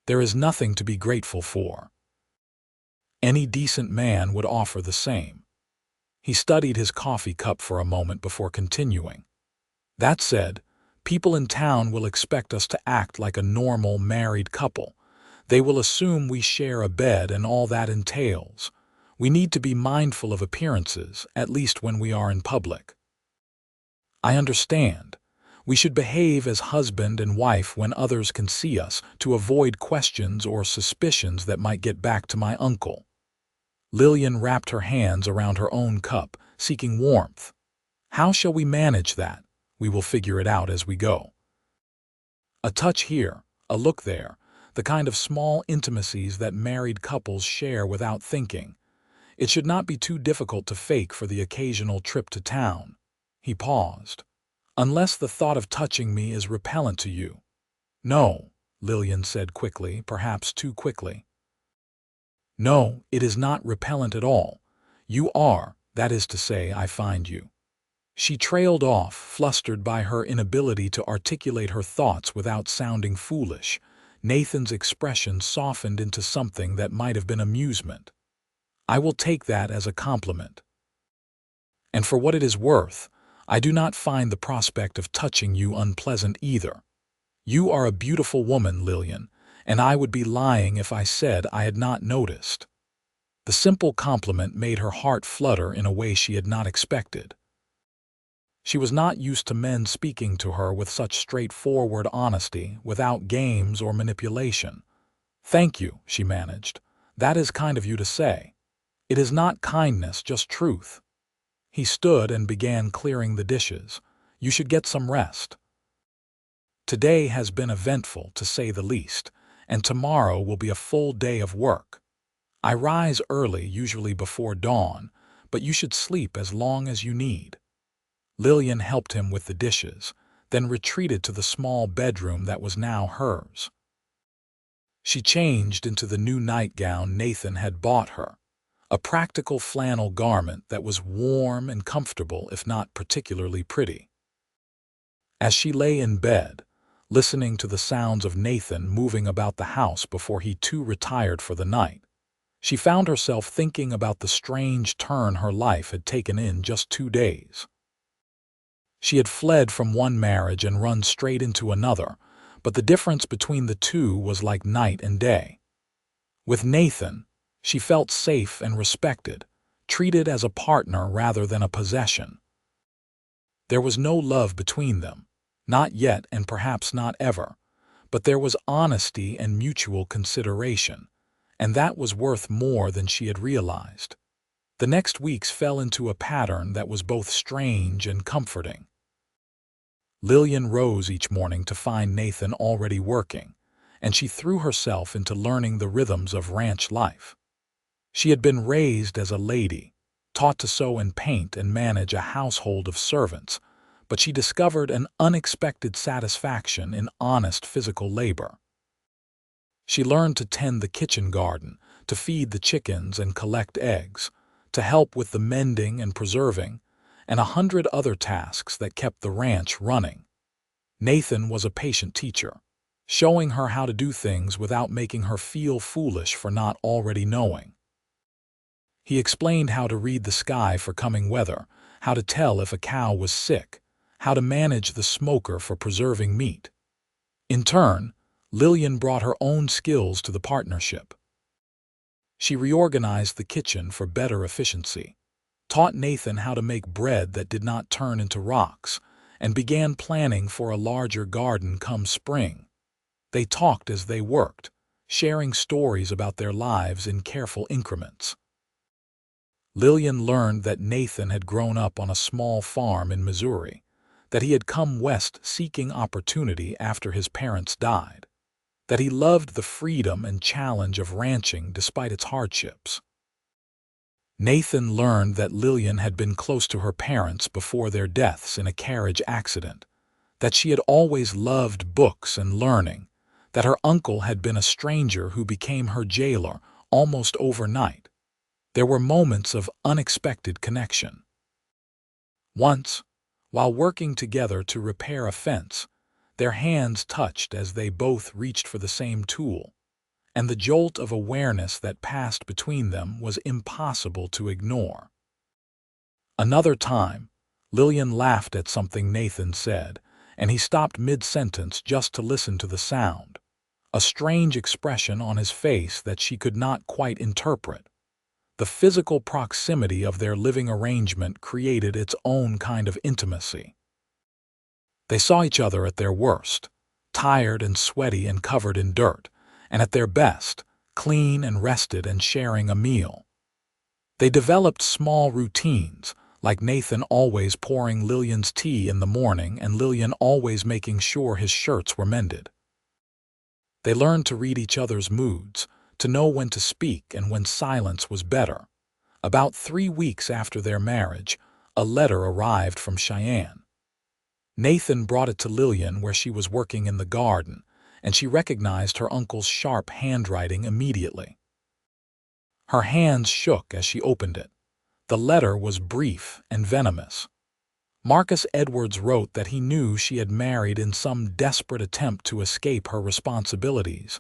There is nothing to be grateful for. Any decent man would offer the same. He studied his coffee cup for a moment before continuing. That said, people in town will expect us to act like a normal married couple. They will assume we share a bed and all that entails. We need to be mindful of appearances, at least when we are in public. I understand. We should behave as husband and wife when others can see us to avoid questions or suspicions that might get back to my uncle. Lillian wrapped her hands around her own cup, seeking warmth. How shall we manage that? We will figure it out as we go. A touch here, a look there, the kind of small intimacies that married couples share without thinking. It should not be too difficult to fake for the occasional trip to town. He paused. Unless the thought of touching me is repellent to you. No, Lillian said quickly, perhaps too quickly. No, it is not repellent at all. You are, that is to say, I find you. She trailed off, flustered by her inability to articulate her thoughts without sounding foolish. Nathan's expression softened into something that might have been amusement. I will take that as a compliment. And for what it is worth, I do not find the prospect of touching you unpleasant either. You are a beautiful woman, Lillian, and I would be lying if I said I had not noticed. The simple compliment made her heart flutter in a way she had not expected. She was not used to men speaking to her with such straightforward honesty, without games or manipulation. Thank you, she managed. That is kind of you to say. It is not kindness, just truth. He stood and began clearing the dishes. "You should get some rest. Today has been eventful, to say the least, and tomorrow will be a full day of work. I rise early, usually before dawn, but you should sleep as long as you need." Lillian helped him with the dishes, then retreated to the small bedroom that was now hers. She changed into the new nightgown Nathan had bought her, a practical flannel garment that was warm and comfortable if not particularly pretty. As she lay in bed, listening to the sounds of Nathan moving about the house before he too retired for the night, she found herself thinking about the strange turn her life had taken in just 2 days. She had fled from one marriage and run straight into another, but the difference between the two was like night and day. With Nathan, she felt safe and respected, treated as a partner rather than a possession. There was no love between them, not yet and perhaps not ever, but there was honesty and mutual consideration, and that was worth more than she had realized. The next weeks fell into a pattern that was both strange and comforting. Lillian rose each morning to find Nathan already working, and she threw herself into learning the rhythms of ranch life. She had been raised as a lady, taught to sew and paint and manage a household of servants, but she discovered an unexpected satisfaction in honest physical labor. She learned to tend the kitchen garden, to feed the chickens and collect eggs, to help with the mending and preserving, and 100 other tasks that kept the ranch running. Nathan was a patient teacher, showing her how to do things without making her feel foolish for not already knowing. He explained how to read the sky for coming weather, how to tell if a cow was sick, how to manage the smoker for preserving meat. In turn, Lillian brought her own skills to the partnership. She reorganized the kitchen for better efficiency, taught Nathan how to make bread that did not turn into rocks, and began planning for a larger garden come spring. They talked as they worked, sharing stories about their lives in careful increments. Lillian learned that Nathan had grown up on a small farm in Missouri, that he had come west seeking opportunity after his parents died, that he loved the freedom and challenge of ranching despite its hardships. Nathan learned that Lillian had been close to her parents before their deaths in a carriage accident, that she had always loved books and learning, that her uncle had been a stranger who became her jailer almost overnight. There were moments of unexpected connection. Once, while working together to repair a fence, their hands touched as they both reached for the same tool, and the jolt of awareness that passed between them was impossible to ignore. Another time, Lillian laughed at something Nathan said, and he stopped mid-sentence just to listen to the sound, a strange expression on his face that she could not quite interpret. The physical proximity of their living arrangement created its own kind of intimacy. They saw each other at their worst, tired and sweaty and covered in dirt, and at their best, clean and rested and sharing a meal. They developed small routines, like Nathan always pouring Lillian's tea in the morning and Lillian always making sure his shirts were mended. They learned to read each other's moods, to know when to speak and when silence was better. About 3 weeks after their marriage, a letter arrived from Cheyenne. Nathan brought it to Lillian where she was working in the garden, and she recognized her uncle's sharp handwriting immediately. Her hands shook as she opened it. The letter was brief and venomous. Marcus Edwards wrote that he knew she had married in some desperate attempt to escape her responsibilities,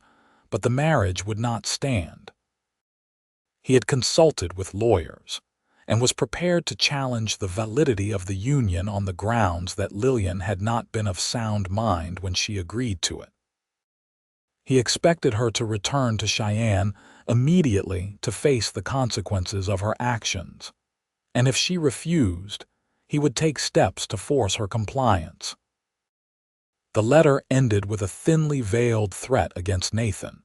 but the marriage would not stand. He had consulted with lawyers and was prepared to challenge the validity of the union on the grounds that Lillian had not been of sound mind when she agreed to it. He expected her to return to Cheyenne immediately to face the consequences of her actions, and if she refused, he would take steps to force her compliance. The letter ended with a thinly veiled threat against Nathan,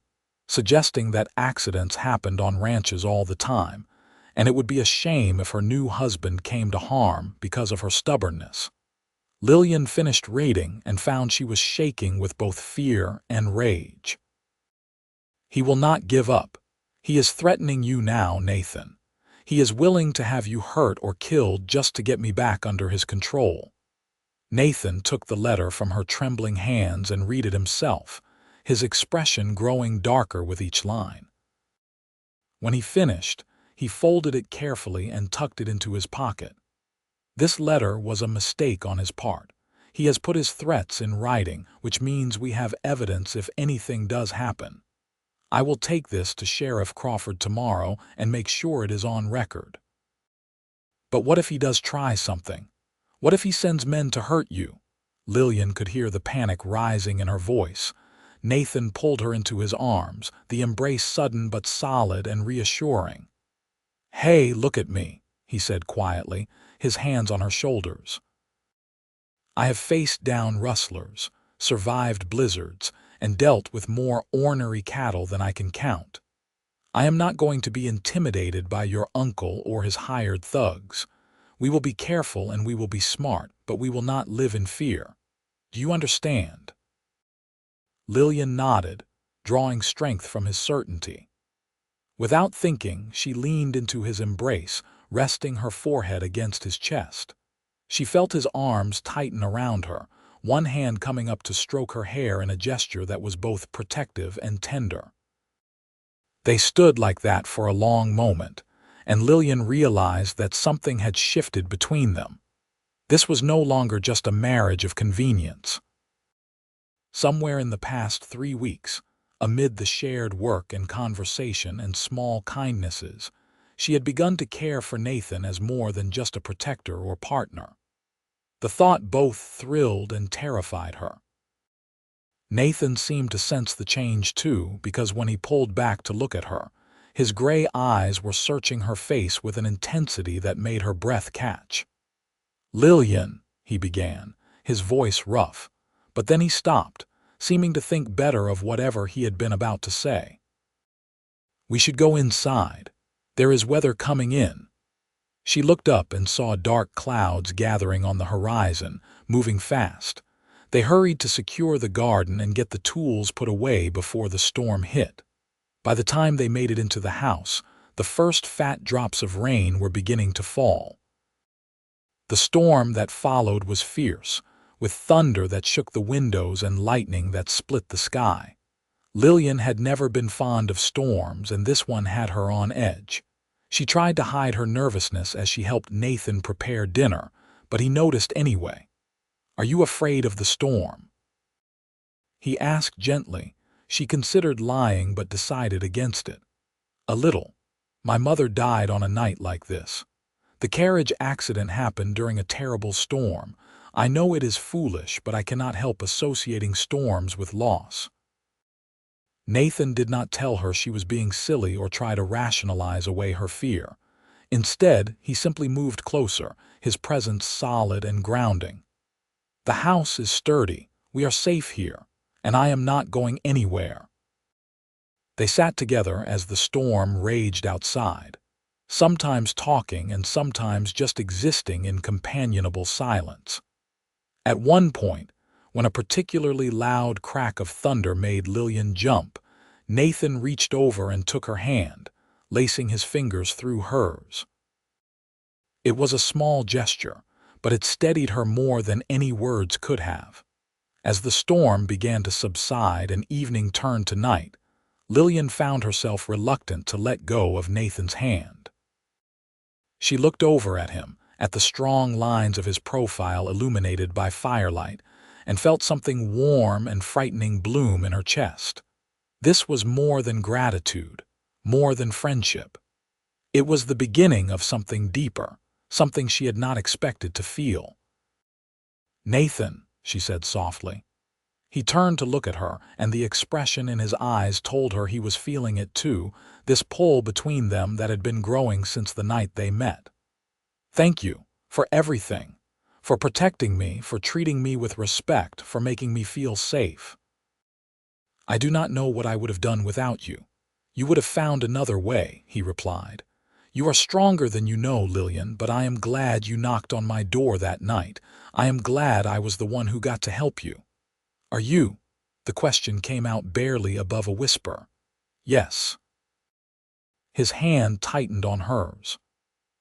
suggesting that accidents happened on ranches all the time, and it would be a shame if her new husband came to harm because of her stubbornness. Lillian finished reading and found she was shaking with both fear and rage. "He will not give up. He is threatening you now, Nathan. He is willing to have you hurt or killed just to get me back under his control." Nathan took the letter from her trembling hands and read it himself, his expression growing darker with each line. When he finished, he folded it carefully and tucked it into his pocket. This letter was a mistake on his part. He has put his threats in writing, which means we have evidence if anything does happen. I will take this to Sheriff Crawford tomorrow and make sure it is on record. But what if he does try something? What if he sends men to hurt you? Lillian could hear the panic rising in her voice. Nathan pulled her into his arms, the embrace sudden but solid and reassuring. "Hey, look at me," he said quietly, his hands on her shoulders. "I have faced down rustlers, survived blizzards, and dealt with more ornery cattle than I can count. I am not going to be intimidated by your uncle or his hired thugs. We will be careful and we will be smart, but we will not live in fear. Do you understand?" Lillian nodded, drawing strength from his certainty. Without thinking, she leaned into his embrace, resting her forehead against his chest. She felt his arms tighten around her, one hand coming up to stroke her hair in a gesture that was both protective and tender. They stood like that for a long moment, and Lillian realized that something had shifted between them. This was no longer just a marriage of convenience. Somewhere in the past 3 weeks, amid the shared work and conversation and small kindnesses, she had begun to care for Nathan as more than just a protector or partner. The thought both thrilled and terrified her. Nathan seemed to sense the change too, because when he pulled back to look at her, his gray eyes were searching her face with an intensity that made her breath catch. "Lillian," he began, his voice rough, but then he stopped, seeming to think better of whatever he had been about to say. "We should go inside. There is weather coming in." She looked up and saw dark clouds gathering on the horizon, moving fast. They hurried to secure the garden and get the tools put away before the storm hit. By the time they made it into the house, the first fat drops of rain were beginning to fall. The storm that followed was fierce, with thunder that shook the windows and lightning that split the sky. Lillian had never been fond of storms, and this one had her on edge. She tried to hide her nervousness as she helped Nathan prepare dinner, but he noticed anyway. "Are you afraid of the storm?" he asked gently. She considered lying but decided against it. "A little. My mother died on a night like this. The carriage accident happened during a terrible storm. I know it is foolish, but I cannot help associating storms with loss." Nathan did not tell her she was being silly or try to rationalize away her fear. Instead, he simply moved closer, his presence solid and grounding. "The house is sturdy. We are safe here, and I am not going anywhere." They sat together as the storm raged outside, sometimes talking and sometimes just existing in companionable silence. At one point, when a particularly loud crack of thunder made Lillian jump, Nathan reached over and took her hand, lacing his fingers through hers. It was a small gesture, but it steadied her more than any words could have. As the storm began to subside and evening turned to night, Lillian found herself reluctant to let go of Nathan's hand. She looked over at him, at the strong lines of his profile illuminated by firelight, and felt something warm and frightening bloom in her chest. This was more than gratitude, more than friendship. It was the beginning of something deeper, something she had not expected to feel. "Nathan," she said softly. He turned to look at her, and the expression in his eyes told her he was feeling it too, this pull between them that had been growing since the night they met. "Thank you for everything, for protecting me, for treating me with respect, for making me feel safe. I do not know what I would have done without you. You would have found another way," he replied. You are stronger than you know, Lillian, but I am glad you knocked on my door that night. I am glad I was the one who got to help you. Are you? The question came out barely above a whisper. Yes. His hand tightened on hers.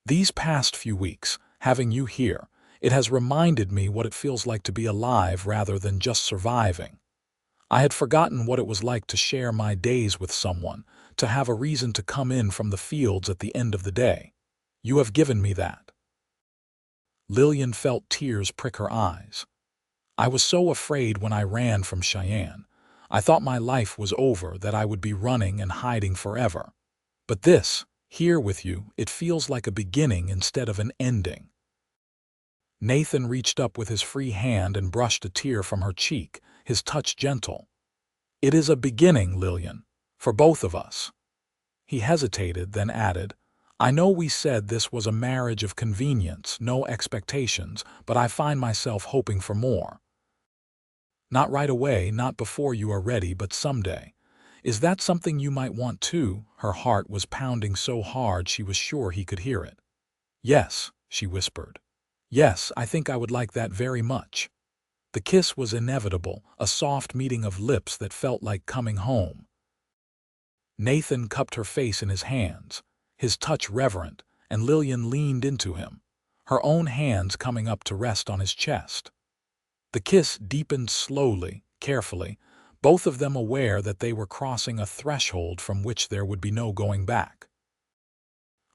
These past few weeks, having you here, it has reminded me what it feels like to be alive rather than just surviving. I had forgotten what it was like to share my days with someone, to have a reason to come in from the fields at the end of the day. You have given me that. Lillian felt tears prick her eyes. I was so afraid when I ran from Cheyenne. I thought my life was over, that I would be running and hiding forever. But this, here with you, it feels like a beginning instead of an ending. Nathan reached up with his free hand and brushed a tear from her cheek, his touch gentle. It is a beginning, Lillian, for both of us. He hesitated, then added, I know we said this was a marriage of convenience, no expectations, but I find myself hoping for more. Not right away, not before you are ready, but someday. Is that something you might want too? Her heart was pounding so hard she was sure he could hear it. Yes, she whispered. Yes, I think I would like that very much. The kiss was inevitable, a soft meeting of lips that felt like coming home. Nathan cupped her face in his hands, his touch reverent, and Lillian leaned into him, her own hands coming up to rest on his chest. The kiss deepened slowly, carefully, both of them aware that they were crossing a threshold from which there would be no going back.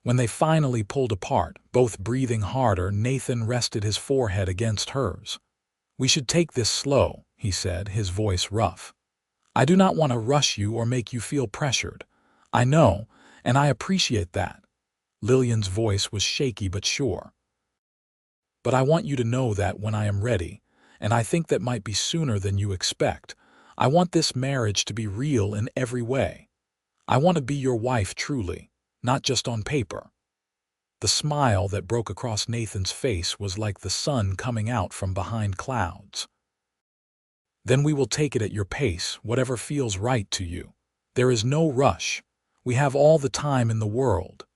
When they finally pulled apart, both breathing harder, Nathan rested his forehead against hers. We should take this slow, he said, his voice rough. I do not want to rush you or make you feel pressured. I know, and I appreciate that. Lillian's voice was shaky but sure. But I want you to know that when I am ready, and I think that might be sooner than you expect, I want this marriage to be real in every way. I want to be your wife truly, not just on paper. The smile that broke across Nathan's face was like the sun coming out from behind clouds. Then we will take it at your pace, whatever feels right to you. There is no rush. We have all the time in the world.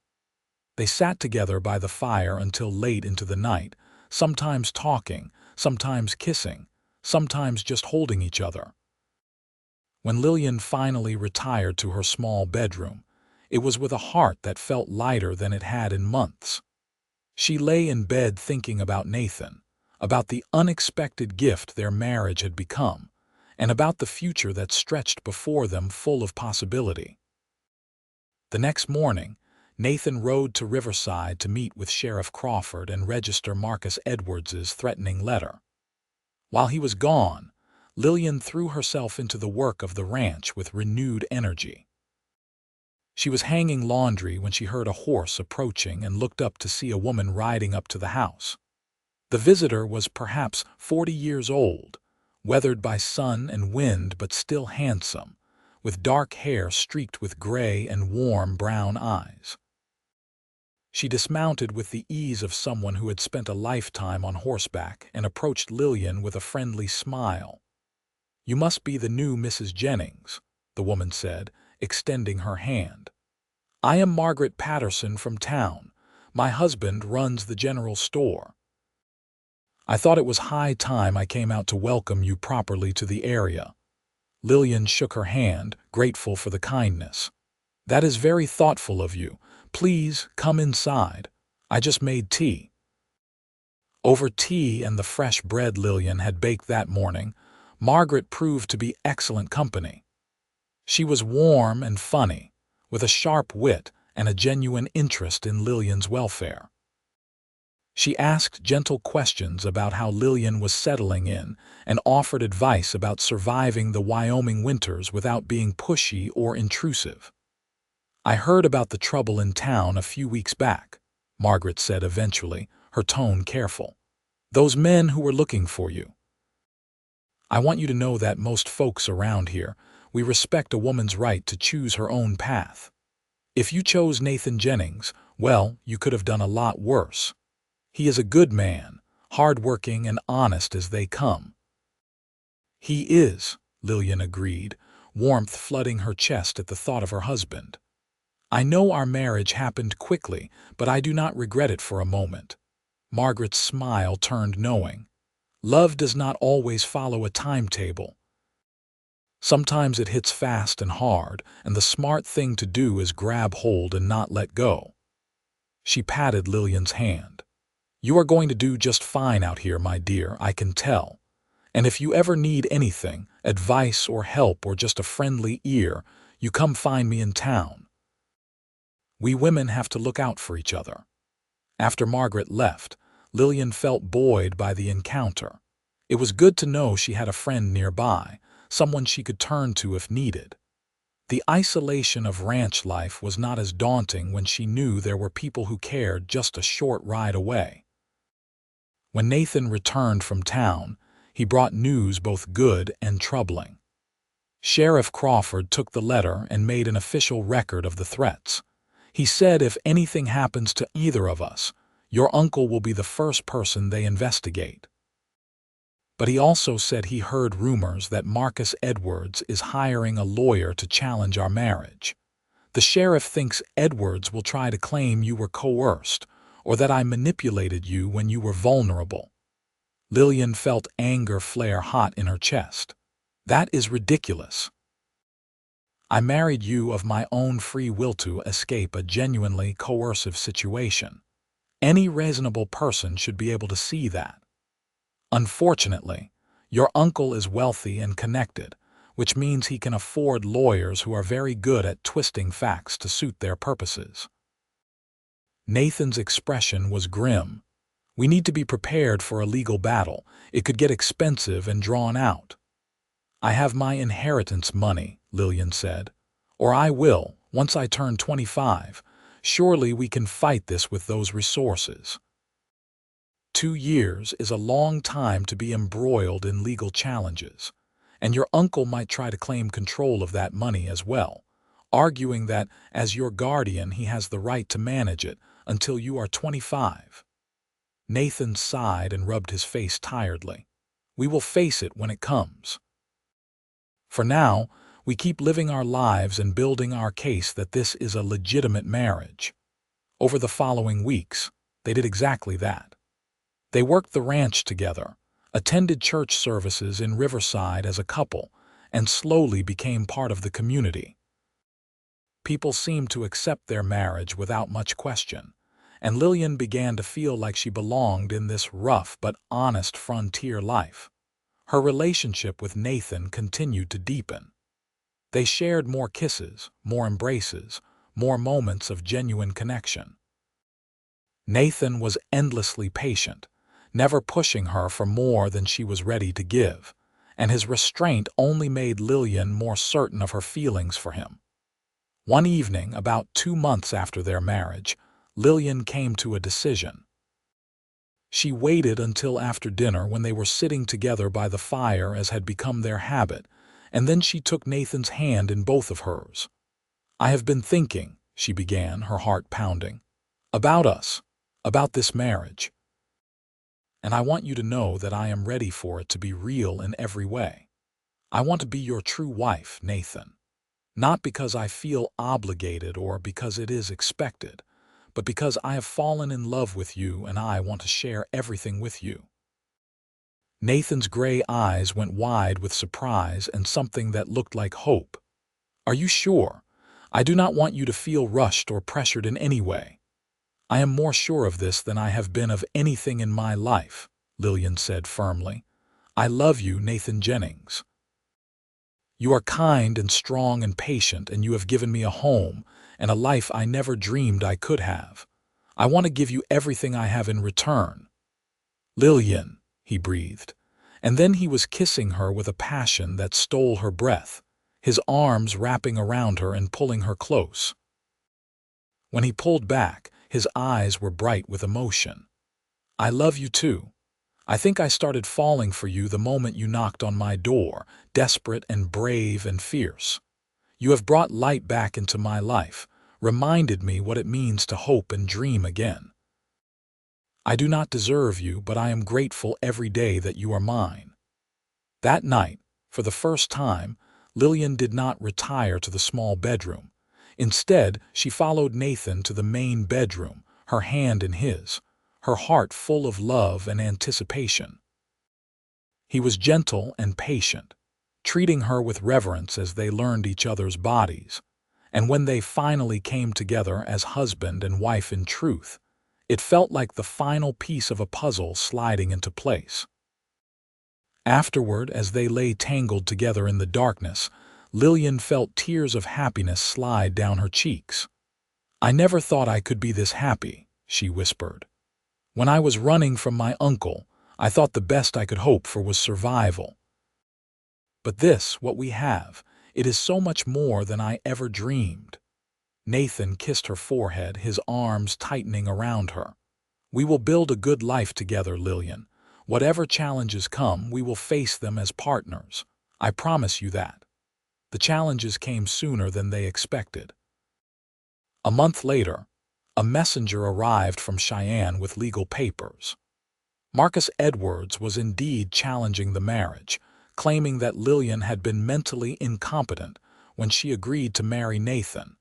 They sat together by the fire until late into the night, sometimes talking, sometimes kissing, sometimes just holding each other. When Lillian finally retired to her small bedroom, it was with a heart that felt lighter than it had in months. She lay in bed thinking about Nathan, about the unexpected gift their marriage had become, and about the future that stretched before them full of possibility. The next morning, Nathan rode to Riverside to meet with Sheriff Crawford and register Marcus Edwards's threatening letter. While he was gone, Lillian threw herself into the work of the ranch with renewed energy. She was hanging laundry when she heard a horse approaching and looked up to see a woman riding up to the house. The visitor was perhaps 40 years old, weathered by sun and wind but still handsome, with dark hair streaked with gray and warm brown eyes. She dismounted with the ease of someone who had spent a lifetime on horseback and approached Lillian with a friendly smile. You must be the new Mrs. Jennings, the woman said, extending her hand. I am Margaret Patterson from town. My husband runs the general store. I thought it was high time I came out to welcome you properly to the area. Lillian shook her hand, grateful for the kindness. That is very thoughtful of you. Please come inside. I just made tea. Over tea and the fresh bread Lillian had baked that morning, Margaret proved to be excellent company. She was warm and funny, with a sharp wit and a genuine interest in Lillian's welfare. She asked gentle questions about how Lillian was settling in and offered advice about surviving the Wyoming winters without being pushy or intrusive. I heard about the trouble in town a few weeks back, Margaret said eventually, her tone careful. Those men who were looking for you. I want you to know that most folks around here, we respect a woman's right to choose her own path. If you chose Nathan Jennings, well, you could have done a lot worse. He is a good man, hard-working and honest as they come. He is, Lillian agreed, warmth flooding her chest at the thought of her husband. I know our marriage happened quickly, but I do not regret it for a moment." Margaret's smile turned knowing. "Love does not always follow a timetable. Sometimes it hits fast and hard, and the smart thing to do is grab hold and not let go." She patted Lillian's hand. "You are going to do just fine out here, my dear, I can tell. And if you ever need anything, advice or help or just a friendly ear, you come find me in town. We women have to look out for each other." After Margaret left, Lillian felt buoyed by the encounter. It was good to know she had a friend nearby, someone she could turn to if needed. The isolation of ranch life was not as daunting when she knew there were people who cared just a short ride away. When Nathan returned from town, he brought news both good and troubling. Sheriff Crawford took the letter and made an official record of the threats. He said if anything happens to either of us, your uncle will be the first person they investigate. But he also said he heard rumors that Marcus Edwards is hiring a lawyer to challenge our marriage. The sheriff thinks Edwards will try to claim you were coerced or that I manipulated you when you were vulnerable. Lillian felt anger flare hot in her chest. That is ridiculous. I married you of my own free will to escape a genuinely coercive situation. Any reasonable person should be able to see that. Unfortunately, your uncle is wealthy and connected, which means he can afford lawyers who are very good at twisting facts to suit their purposes. Nathan's expression was grim. "We need to be prepared for a legal battle. It could get expensive and drawn out." "I have my inheritance money," Lillian said. "Or I will, once I turn 25. Surely we can fight this with those resources." 2 years is a long time to be embroiled in legal challenges, and your uncle might try to claim control of that money as well, arguing that, as your guardian, he has the right to manage it until you are 25. Nathan sighed and rubbed his face tiredly. "We will face it when it comes. For now, we keep living our lives and building our case that this is a legitimate marriage." Over the following weeks, they did exactly that. They worked the ranch together, attended church services in Riverside as a couple, and slowly became part of the community. People seemed to accept their marriage without much question, and Lillian began to feel like she belonged in this rough but honest frontier life. Her relationship with Nathan continued to deepen. They shared more kisses, more embraces, more moments of genuine connection. Nathan was endlessly patient, never pushing her for more than she was ready to give, and his restraint only made Lillian more certain of her feelings for him. One evening, about 2 months after their marriage, Lillian came to a decision. She waited until after dinner when they were sitting together by the fire as had become their habit, and then she took Nathan's hand in both of hers. "I have been thinking," she began, her heart pounding, "about us, about this marriage. And I want you to know that I am ready for it to be real in every way. I want to be your true wife, Nathan. Not because I feel obligated or because it is expected, but because I have fallen in love with you and I want to share everything with you." Nathan's gray eyes went wide with surprise and something that looked like hope. "Are you sure? I do not want you to feel rushed or pressured in any way." "I am more sure of this than I have been of anything in my life," Lillian said firmly. "I love you, Nathan Jennings. You are kind and strong and patient, and you have given me a home and a life I never dreamed I could have. I want to give you everything I have in return." "Lillian," he breathed, and then he was kissing her with a passion that stole her breath, his arms wrapping around her and pulling her close. When he pulled back, his eyes were bright with emotion. "I love you too. I think I started falling for you the moment you knocked on my door, desperate and brave and fierce. You have brought light back into my life, reminded me what it means to hope and dream again. I do not deserve you, but I am grateful every day that you are mine." That night, for the first time, Lillian did not retire to the small bedroom. Instead, she followed Nathan to the main bedroom, her hand in his, her heart full of love and anticipation. He was gentle and patient, treating her with reverence as they learned each other's bodies, and when they finally came together as husband and wife in truth, it felt like the final piece of a puzzle sliding into place. Afterward, as they lay tangled together in the darkness, Lillian felt tears of happiness slide down her cheeks. "I never thought I could be this happy," she whispered. "When I was running from my uncle, I thought the best I could hope for was survival. But this, what we have, it is so much more than I ever dreamed." Nathan kissed her forehead, his arms tightening around her. "We will build a good life together, Lillian. Whatever challenges come, we will face them as partners. I promise you that." The challenges came sooner than they expected. A month later, a messenger arrived from Cheyenne with legal papers. Marcus Edwards was indeed challenging the marriage, claiming that Lillian had been mentally incompetent when she agreed to marry Nathan,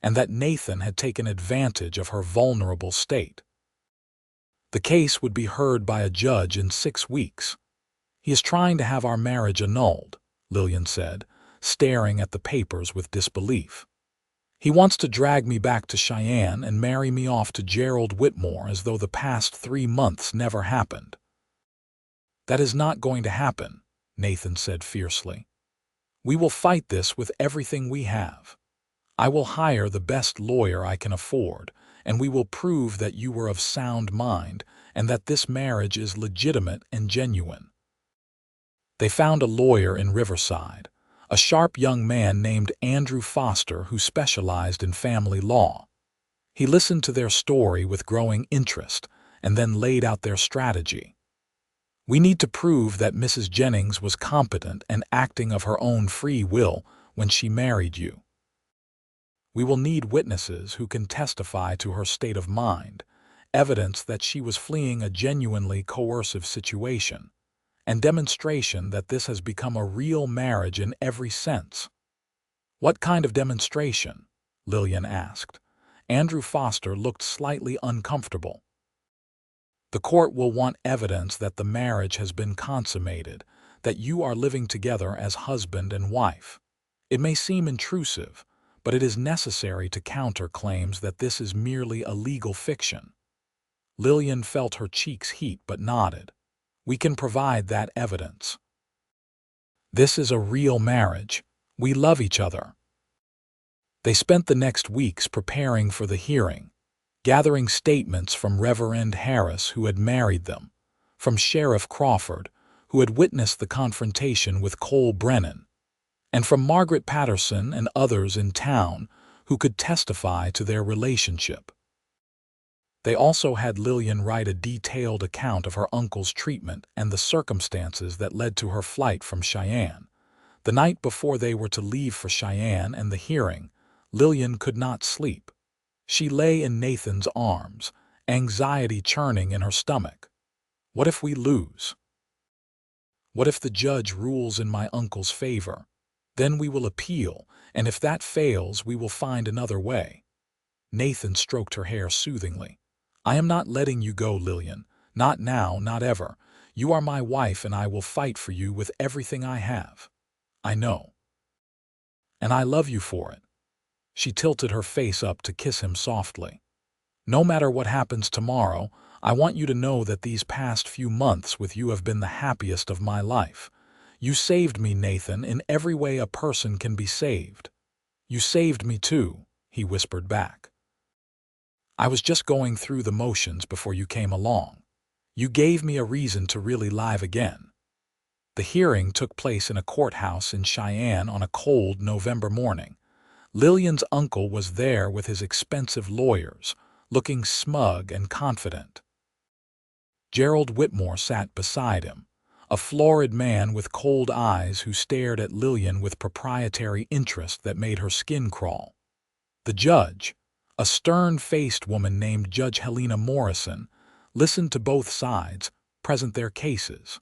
and that Nathan had taken advantage of her vulnerable state. The case would be heard by a judge in 6 weeks. "He is trying to have our marriage annulled," Lillian said, staring at the papers with disbelief. "He wants to drag me back to Cheyenne and marry me off to Gerald Whitmore as though the past 3 months never happened." "That is not going to happen," Nathan said fiercely. "We will fight this with everything we have. I will hire the best lawyer I can afford, and we will prove that you were of sound mind and that this marriage is legitimate and genuine." They found a lawyer in Riverside, a sharp young man named Andrew Foster who specialized in family law. He listened to their story with growing interest and then laid out their strategy. "We need to prove that Mrs. Jennings was competent and acting of her own free will when she married you. We will need witnesses who can testify to her state of mind, evidence that she was fleeing a genuinely coercive situation, and demonstration that this has become a real marriage in every sense." "What kind of demonstration?" Lillian asked. Andrew Foster looked slightly uncomfortable. "The court will want evidence that the marriage has been consummated, that you are living together as husband and wife. It may seem intrusive, but it is necessary to counter claims that this is merely a legal fiction." Lillian felt her cheeks heat but nodded. "We can provide that evidence. This is a real marriage. We love each other." They spent the next weeks preparing for the hearing, gathering statements from Reverend Harris, who had married them, from Sheriff Crawford, who had witnessed the confrontation with Cole Brennan, and from Margaret Patterson and others in town who could testify to their relationship. They also had Lillian write a detailed account of her uncle's treatment and the circumstances that led to her flight from Cheyenne. The night before they were to leave for Cheyenne and the hearing, Lillian could not sleep. She lay in Nathan's arms, anxiety churning in her stomach. "What if we lose? What if the judge rules in my uncle's favor? Then we will appeal, and if that fails, we will find another way." Nathan stroked her hair soothingly. "I am not letting you go, Lillian. Not now, not ever. You are my wife, and I will fight for you with everything I have. I know. And I love you for it." She tilted her face up to kiss him softly. "No matter what happens tomorrow, I want you to know that these past few months with you have been the happiest of my life. You saved me, Nathan, in every way a person can be saved." "You saved me too," he whispered back. "I was just going through the motions before you came along. You gave me a reason to really live again." The hearing took place in a courthouse in Cheyenne on a cold November morning. Lillian's uncle was there with his expensive lawyers, looking smug and confident. Gerald Whitmore sat beside him, a florid man with cold eyes who stared at Lillian with proprietary interest that made her skin crawl. The judge, a stern-faced woman named Judge Helena Morrison, listened to both sides, present their cases.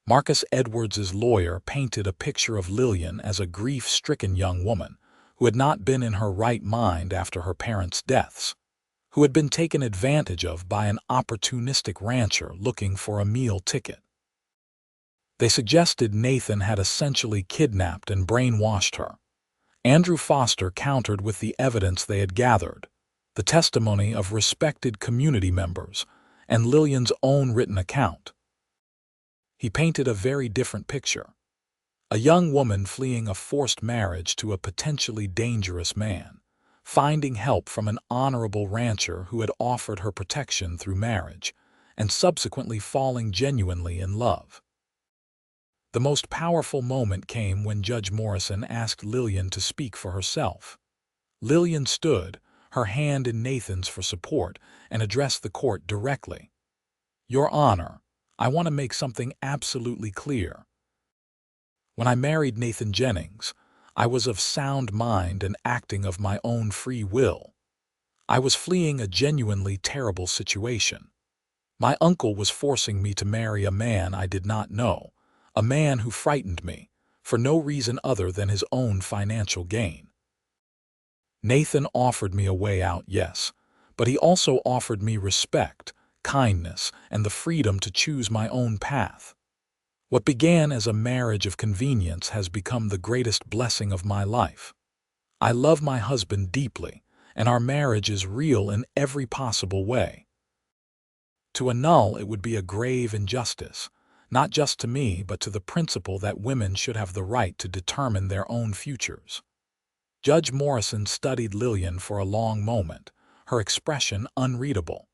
Marcus Edwards's lawyer painted a picture of Lillian as a grief-stricken young woman who had not been in her right mind after her parents' deaths, who had been taken advantage of by an opportunistic rancher looking for a meal ticket. They suggested Nathan had essentially kidnapped and brainwashed her. Andrew Foster countered with the evidence they had gathered, the testimony of respected community members, and Lillian's own written account. He painted a very different picture. A young woman fleeing a forced marriage to a potentially dangerous man, finding help from an honorable rancher who had offered her protection through marriage, and subsequently falling genuinely in love. The most powerful moment came when Judge Morrison asked Lillian to speak for herself. Lillian stood, her hand in Nathan's for support, and addressed the court directly. "Your Honor, I want to make something absolutely clear. When I married Nathan Jennings, I was of sound mind and acting of my own free will. I was fleeing a genuinely terrible situation. My uncle was forcing me to marry a man I did not know, a man who frightened me, for no reason other than his own financial gain. Nathan offered me a way out, yes, but he also offered me respect, kindness, and the freedom to choose my own path. What began as a marriage of convenience has become the greatest blessing of my life. I love my husband deeply, and our marriage is real in every possible way. To annul it would be a grave injustice, not just to me but to the principle that women should have the right to determine their own futures." Judge Morrison studied Lillian for a long moment, her expression unreadable.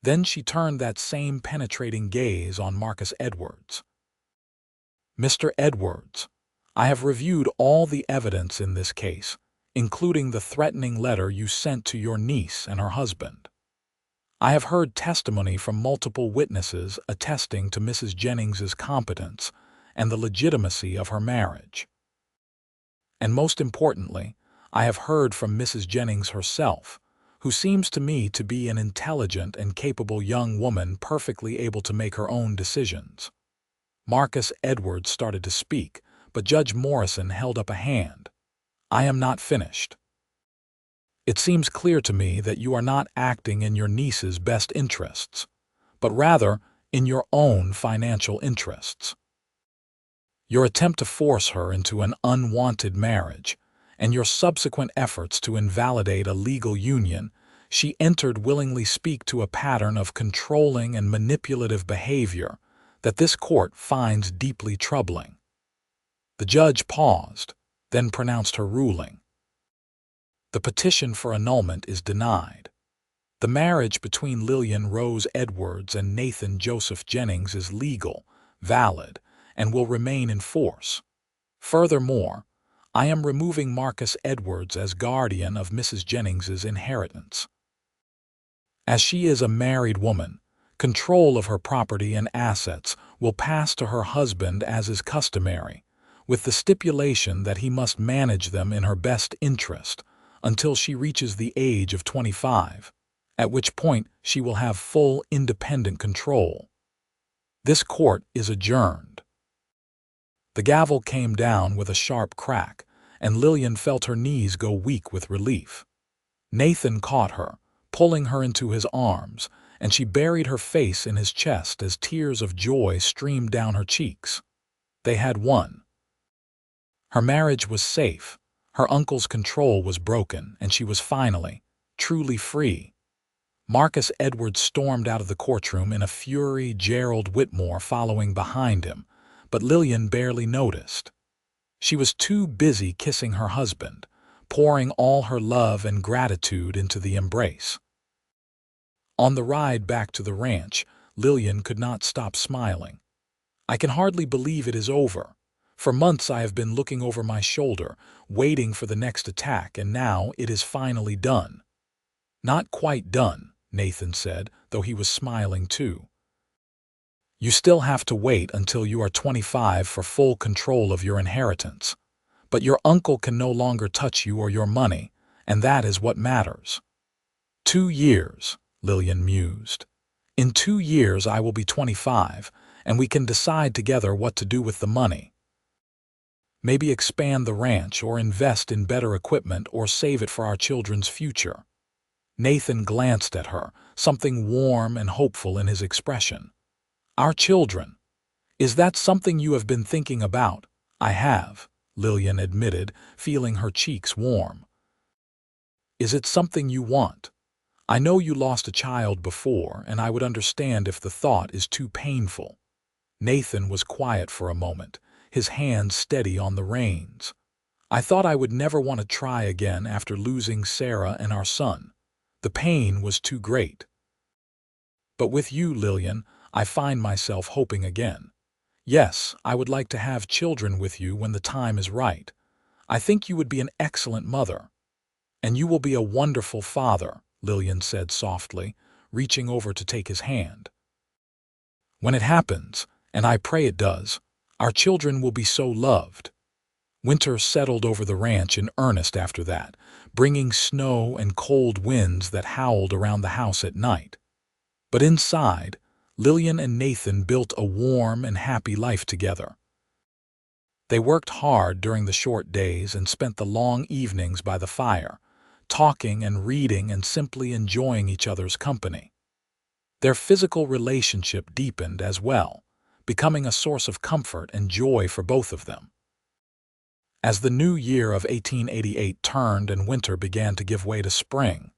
Then she turned that same penetrating gaze on Marcus Edwards. "Mr. Edwards, I have reviewed all the evidence in this case, including the threatening letter you sent to your niece and her husband. I have heard testimony from multiple witnesses attesting to Mrs. Jennings's competence and the legitimacy of her marriage. And most importantly, I have heard from Mrs. Jennings herself, who seems to me to be an intelligent and capable young woman perfectly able to make her own decisions." Marcus Edwards started to speak, but Judge Morrison held up a hand. "I am not finished. It seems clear to me that you are not acting in your niece's best interests, but rather in your own financial interests. Your attempt to force her into an unwanted marriage, and your subsequent efforts to invalidate a legal union she entered willingly speak to a pattern of controlling and manipulative behavior that this court finds deeply troubling." The judge paused, then pronounced her ruling. "The petition for annulment is denied. The marriage between Lillian Rose Edwards and Nathan Joseph Jennings is legal, valid, and will remain in force. Furthermore, I am removing Marcus Edwards as guardian of Mrs. Jennings's inheritance. As she is a married woman, control of her property and assets will pass to her husband as is customary, with the stipulation that he must manage them in her best interest until she reaches the age of 25, at which point she will have full independent control. This court is adjourned." The gavel came down with a sharp crack, and Lillian felt her knees go weak with relief. Nathan caught her, pulling her into his arms, and she buried her face in his chest as tears of joy streamed down her cheeks. They had won. Her marriage was safe, her uncle's control was broken, and she was finally, truly free. Marcus Edwards stormed out of the courtroom in a fury, Gerald Whitmore following behind him, but Lillian barely noticed. She was too busy kissing her husband, pouring all her love and gratitude into the embrace. On the ride back to the ranch, Lillian could not stop smiling. "I can hardly believe it is over. For months I have been looking over my shoulder, waiting for the next attack, and now it is finally done." "Not quite done," Nathan said, though he was smiling too. "You still have to wait until you are 25 for full control of your inheritance. But your uncle can no longer touch you or your money, and that is what matters." 2 years, Lillian mused. "In 2 years I will be 25, and we can decide together what to do with the money." Maybe expand the ranch or invest in better equipment or save it for our children's future. Nathan glanced at her, something warm and hopeful in his expression. Our children. Is that something you have been thinking about? I have, Lillian admitted, feeling her cheeks warm. Is it something you want? I know you lost a child before, and I would understand if the thought is too painful. Nathan was quiet for a moment, his hands steady on the reins. I thought I would never want to try again after losing Sarah and our son. The pain was too great. But with you, Lillian, I find myself hoping again. Yes, I would like to have children with you when the time is right. I think you would be an excellent mother. And you will be a wonderful father, Lillian said softly, reaching over to take his hand. When it happens, and I pray it does, our children will be so loved. Winter settled over the ranch in earnest after that, bringing snow and cold winds that howled around the house at night. But inside, Lillian and Nathan built a warm and happy life together. They worked hard during the short days and spent the long evenings by the fire, talking and reading and simply enjoying each other's company. Their physical relationship deepened as well, becoming a source of comfort and joy for both of them. As the new year of 1888 turned and winter began to give way to spring,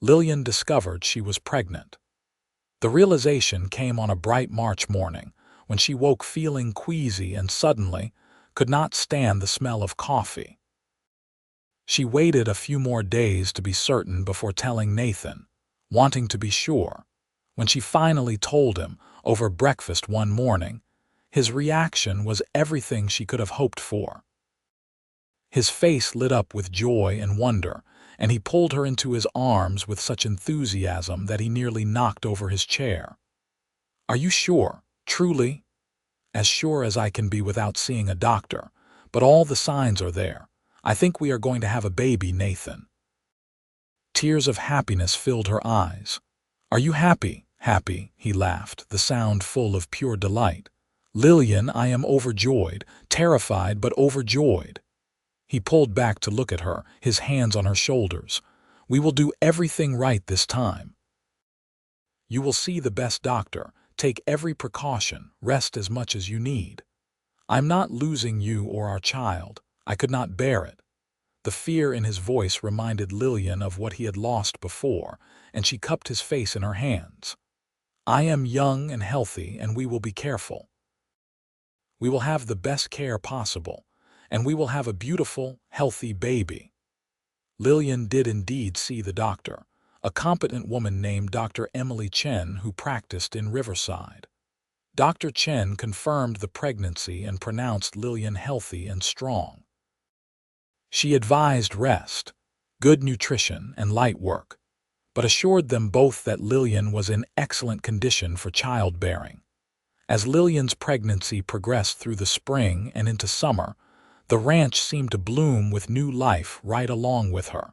Lillian discovered she was pregnant. The realization came on a bright March morning when she woke feeling queasy and suddenly could not stand the smell of coffee. She waited a few more days to be certain before telling Nathan, wanting to be sure. When she finally told him over breakfast one morning, his reaction was everything she could have hoped for. His face lit up with joy and wonder, and he pulled her into his arms with such enthusiasm that he nearly knocked over his chair. Are you sure, truly? As sure as I can be without seeing a doctor, but all the signs are there. I think we are going to have a baby, Nathan. Tears of happiness filled her eyes. Are you happy? Happy, he laughed, the sound full of pure delight. Lillian, I am overjoyed, terrified but overjoyed. He pulled back to look at her, his hands on her shoulders. We will do everything right this time. You will see the best doctor, take every precaution, rest as much as you need. I'm not losing you or our child. I could not bear it. The fear in his voice reminded Lillian of what he had lost before, and she cupped his face in her hands. I am young and healthy, and we will be careful. We will have the best care possible, and we will have a beautiful, healthy baby. Lillian did indeed see the doctor, a competent woman named Dr. Emily Chen who practiced in Riverside. Dr. Chen confirmed the pregnancy and pronounced Lillian healthy and strong. She advised rest, good nutrition, and light work, but assured them both that Lillian was in excellent condition for childbearing. As Lillian's pregnancy progressed through the spring and into summer, the ranch seemed to bloom with new life right along with her.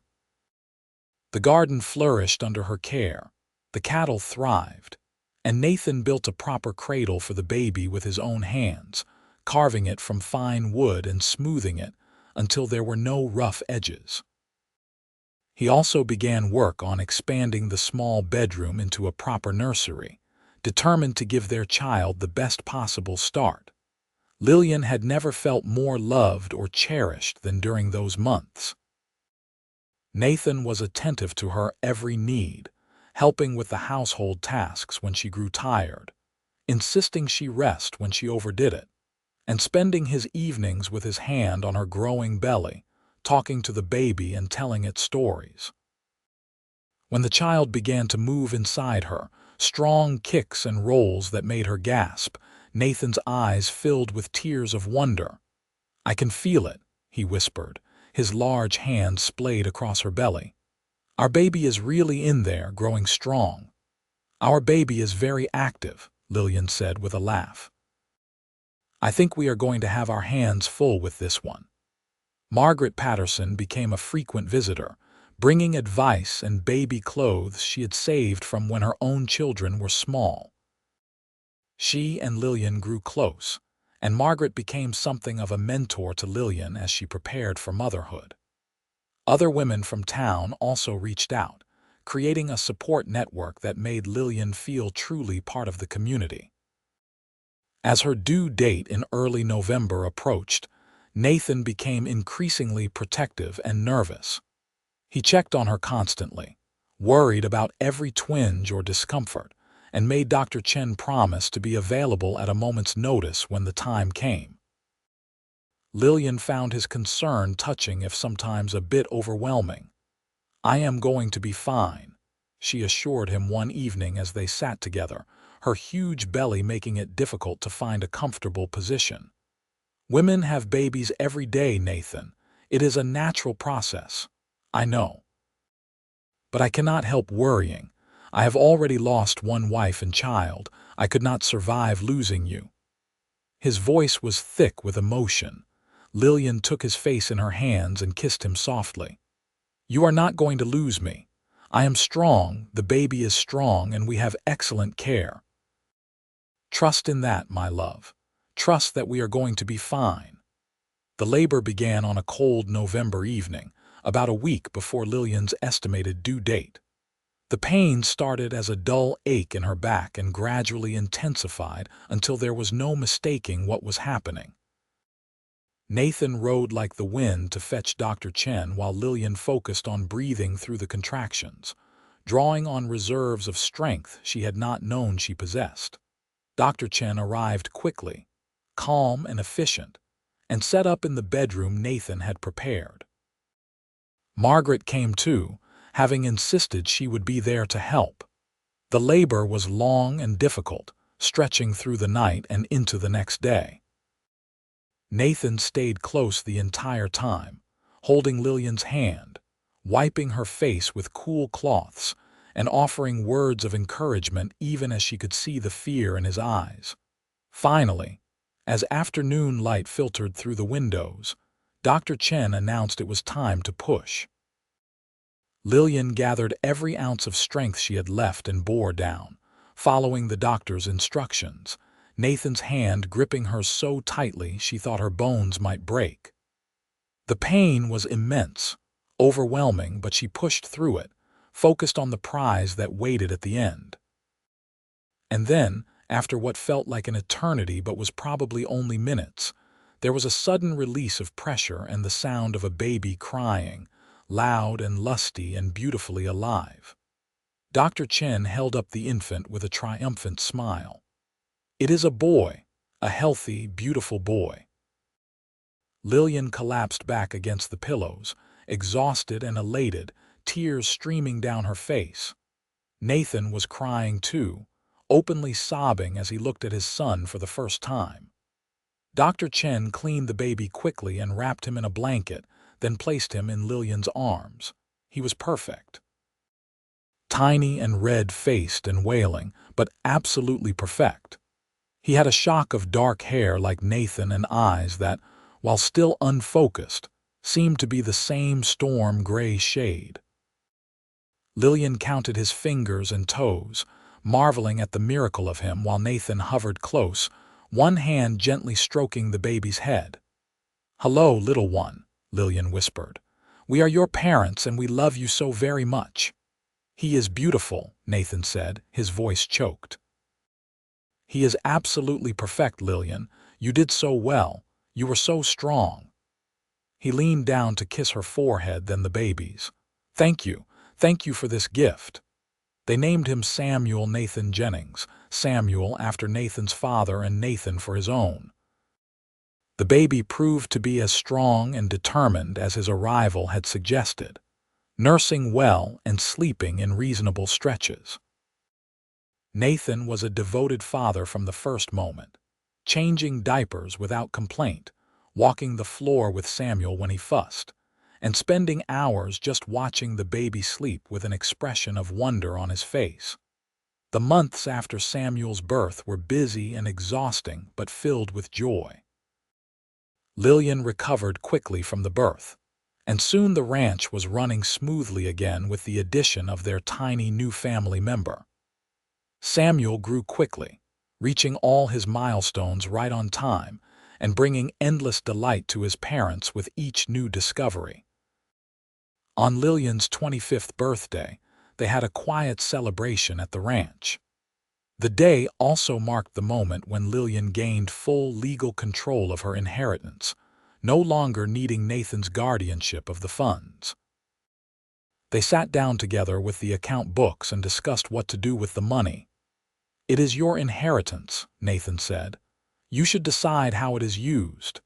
The garden flourished under her care, the cattle thrived, and Nathan built a proper cradle for the baby with his own hands, carving it from fine wood and smoothing it until there were no rough edges. He also began work on expanding the small bedroom into a proper nursery, determined to give their child the best possible start. Lillian had never felt more loved or cherished than during those months. Nathan was attentive to her every need, helping with the household tasks when she grew tired, insisting she rest when she overdid it, and spending his evenings with his hand on her growing belly, talking to the baby and telling it stories. When the child began to move inside her, strong kicks and rolls that made her gasp, Nathan's eyes filled with tears of wonder. I can feel it, he whispered, his large hand splayed across her belly. Our baby is really in there, growing strong. Our baby is very active, Lillian said with a laugh. I think we are going to have our hands full with this one. Margaret Patterson became a frequent visitor, bringing advice and baby clothes she had saved from when her own children were small. She and Lillian grew close, and Margaret became something of a mentor to Lillian as she prepared for motherhood. Other women from town also reached out, creating a support network that made Lillian feel truly part of the community. As her due date in early November approached, Nathan became increasingly protective and nervous. He checked on her constantly, worried about every twinge or discomfort, and made Dr. Chen promise to be available at a moment's notice when the time came. Lillian found his concern touching if sometimes a bit overwhelming. "I am going to be fine," she assured him one evening as they sat together, her huge belly making it difficult to find a comfortable position. "Women have babies every day, Nathan. It is a natural process. I know. But I cannot help worrying. I have already lost one wife and child. I could not survive losing you." His voice was thick with emotion. Lillian took his face in her hands and kissed him softly. "You are not going to lose me. I am strong, the baby is strong, and we have excellent care. Trust in that, my love. Trust that we are going to be fine." The labor began on a cold November evening, about a week before Lillian's estimated due date. The pain started as a dull ache in her back and gradually intensified until there was no mistaking what was happening. Nathan rode like the wind to fetch Dr. Chen while Lillian focused on breathing through the contractions, drawing on reserves of strength she had not known she possessed. Dr. Chen arrived quickly, calm and efficient, and set up in the bedroom Nathan had prepared. Margaret came too, having insisted she would be there to help. The labor was long and difficult, stretching through the night and into the next day. Nathan stayed close the entire time, holding Lillian's hand, wiping her face with cool cloths, and offering words of encouragement even as she could see the fear in his eyes. Finally, as afternoon light filtered through the windows, Dr. Chen announced it was time to push. Lillian gathered every ounce of strength she had left and bore down, following the doctor's instructions, Nathan's hand gripping her so tightly she thought her bones might break. The pain was immense, overwhelming, but she pushed through it, focused on the prize that waited at the end. And then, after what felt like an eternity but was probably only minutes, there was a sudden release of pressure and the sound of a baby crying, loud and lusty and beautifully alive. Dr. Chen held up the infant with a triumphant smile. "It is a boy, a healthy, beautiful boy." Lillian collapsed back against the pillows, exhausted and elated, tears streaming down her face. Nathan was crying too, openly sobbing as he looked at his son for the first time. Dr. Chen cleaned the baby quickly and wrapped him in a blanket, then placed him in Lillian's arms. He was perfect. Tiny and red-faced and wailing, but absolutely perfect. He had a shock of dark hair like Nathan and eyes that, while still unfocused, seemed to be the same storm gray shade. Lillian counted his fingers and toes, marveling at the miracle of him while Nathan hovered close, one hand gently stroking the baby's head. "Hello, little one," Lillian whispered. "We are your parents and we love you so very much." "He is beautiful," Nathan said, his voice choked. "He is absolutely perfect, Lillian. You did so well. You were so strong." He leaned down to kiss her forehead, then the baby's. Thank you for this gift." They named him Samuel Nathan Jennings, Samuel after Nathan's father and Nathan for his own. The baby proved to be as strong and determined as his arrival had suggested, nursing well and sleeping in reasonable stretches. Nathan was a devoted father from the first moment, changing diapers without complaint, walking the floor with Samuel when he fussed, and spending hours just watching the baby sleep with an expression of wonder on his face. The months after Samuel's birth were busy and exhausting but filled with joy. Lillian recovered quickly from the birth, and soon the ranch was running smoothly again with the addition of their tiny new family member. Samuel grew quickly, reaching all his milestones right on time, and bringing endless delight to his parents with each new discovery. On Lillian's 25th birthday, they had a quiet celebration at the ranch. The day also marked the moment when Lillian gained full legal control of her inheritance, no longer needing Nathan's guardianship of the funds. They sat down together with the account books and discussed what to do with the money. "It is your inheritance," Nathan said. "You should decide how it is used."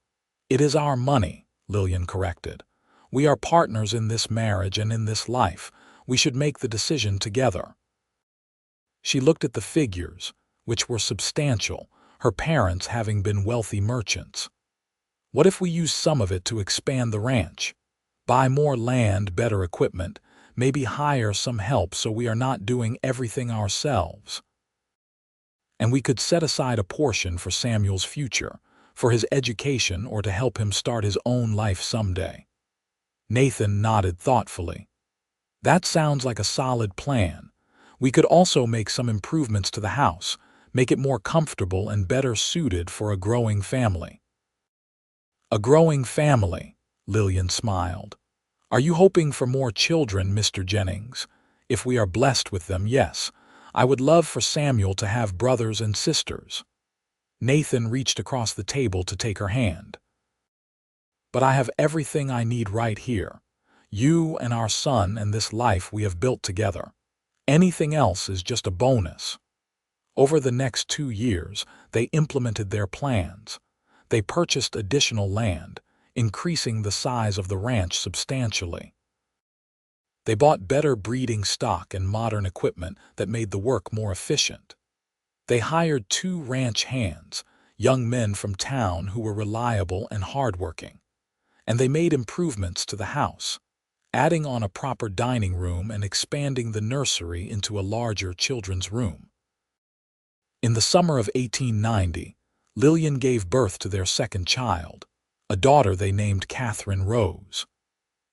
"It is our money," Lillian corrected. "We are partners in this marriage and in this life. We should make the decision together." She looked at the figures, which were substantial, her parents having been wealthy merchants. "What if we use some of it to expand the ranch? Buy more land, better equipment, maybe hire some help so we are not doing everything ourselves. And we could set aside a portion for Samuel's future, for his education or to help him start his own life someday." Nathan nodded thoughtfully. "That sounds like a solid plan. We could also make some improvements to the house, make it more comfortable and better suited for a growing family." "A growing family," Lillian smiled. "Are you hoping for more children, Mr. Jennings? If we are blessed with them, yes. I would love for Samuel to have brothers and sisters." Nathan reached across the table to take her hand. "But I have everything I need right here. You and our son and this life we have built together. Anything else is just a bonus." Over the next 2 years, they implemented their plans. They purchased additional land, increasing the size of the ranch substantially. They bought better breeding stock and modern equipment that made the work more efficient. They hired 2 ranch hands, young men from town who were reliable and hardworking. And they made improvements to the house, adding on a proper dining room and expanding the nursery into a larger children's room. In the summer of 1890, Lillian gave birth to their second child, a daughter they named Catherine Rose.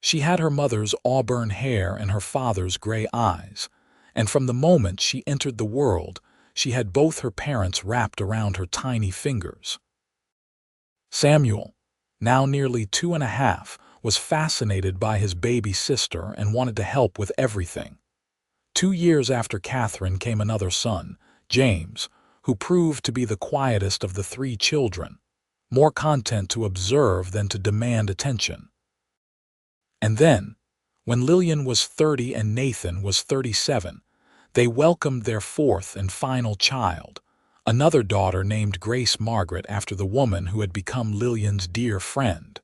She had her mother's auburn hair and her father's gray eyes, and from the moment she entered the world, she had both her parents wrapped around her tiny fingers. Samuel, now nearly 2.5, was fascinated by his baby sister and wanted to help with everything. 2 years after Catherine came another son, James, who proved to be the quietest of the 3 children, more content to observe than to demand attention. And then, when Lillian was 30 and Nathan was 37, they welcomed their 4th and final child, another daughter named Grace Margaret after the woman who had become Lillian's dear friend.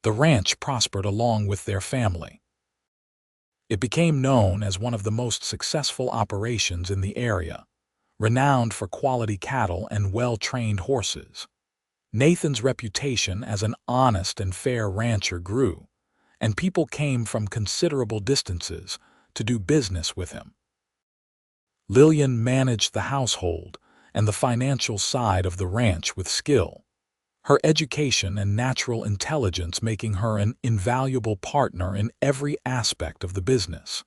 The ranch prospered along with their family. It became known as one of the most successful operations in the area, renowned for quality cattle and well-trained horses. Nathan's reputation as an honest and fair rancher grew, and people came from considerable distances to do business with him. Lillian managed the household and the financial side of the ranch with skill, her education and natural intelligence making her an invaluable partner in every aspect of the business.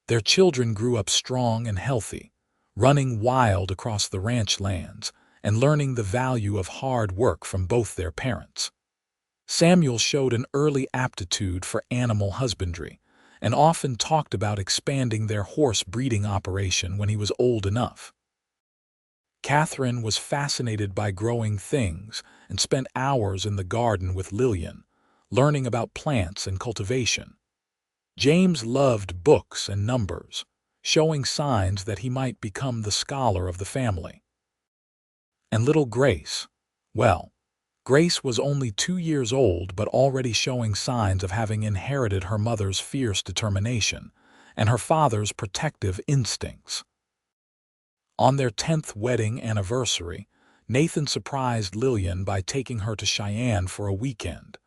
Their children grew up strong and healthy, running wild across the ranch lands and learning the value of hard work from both their parents. Samuel showed an early aptitude for animal husbandry and often talked about expanding their horse breeding operation when he was old enough. Catherine was fascinated by growing things and spent hours in the garden with Lillian, learning about plants and cultivation. James loved books and numbers, showing signs that he might become the scholar of the family. And little Grace, well, Grace was only 2 years old but already showing signs of having inherited her mother's fierce determination and her father's protective instincts. On their 10th wedding anniversary, Nathan surprised Lillian by taking her to Cheyenne for a weekend,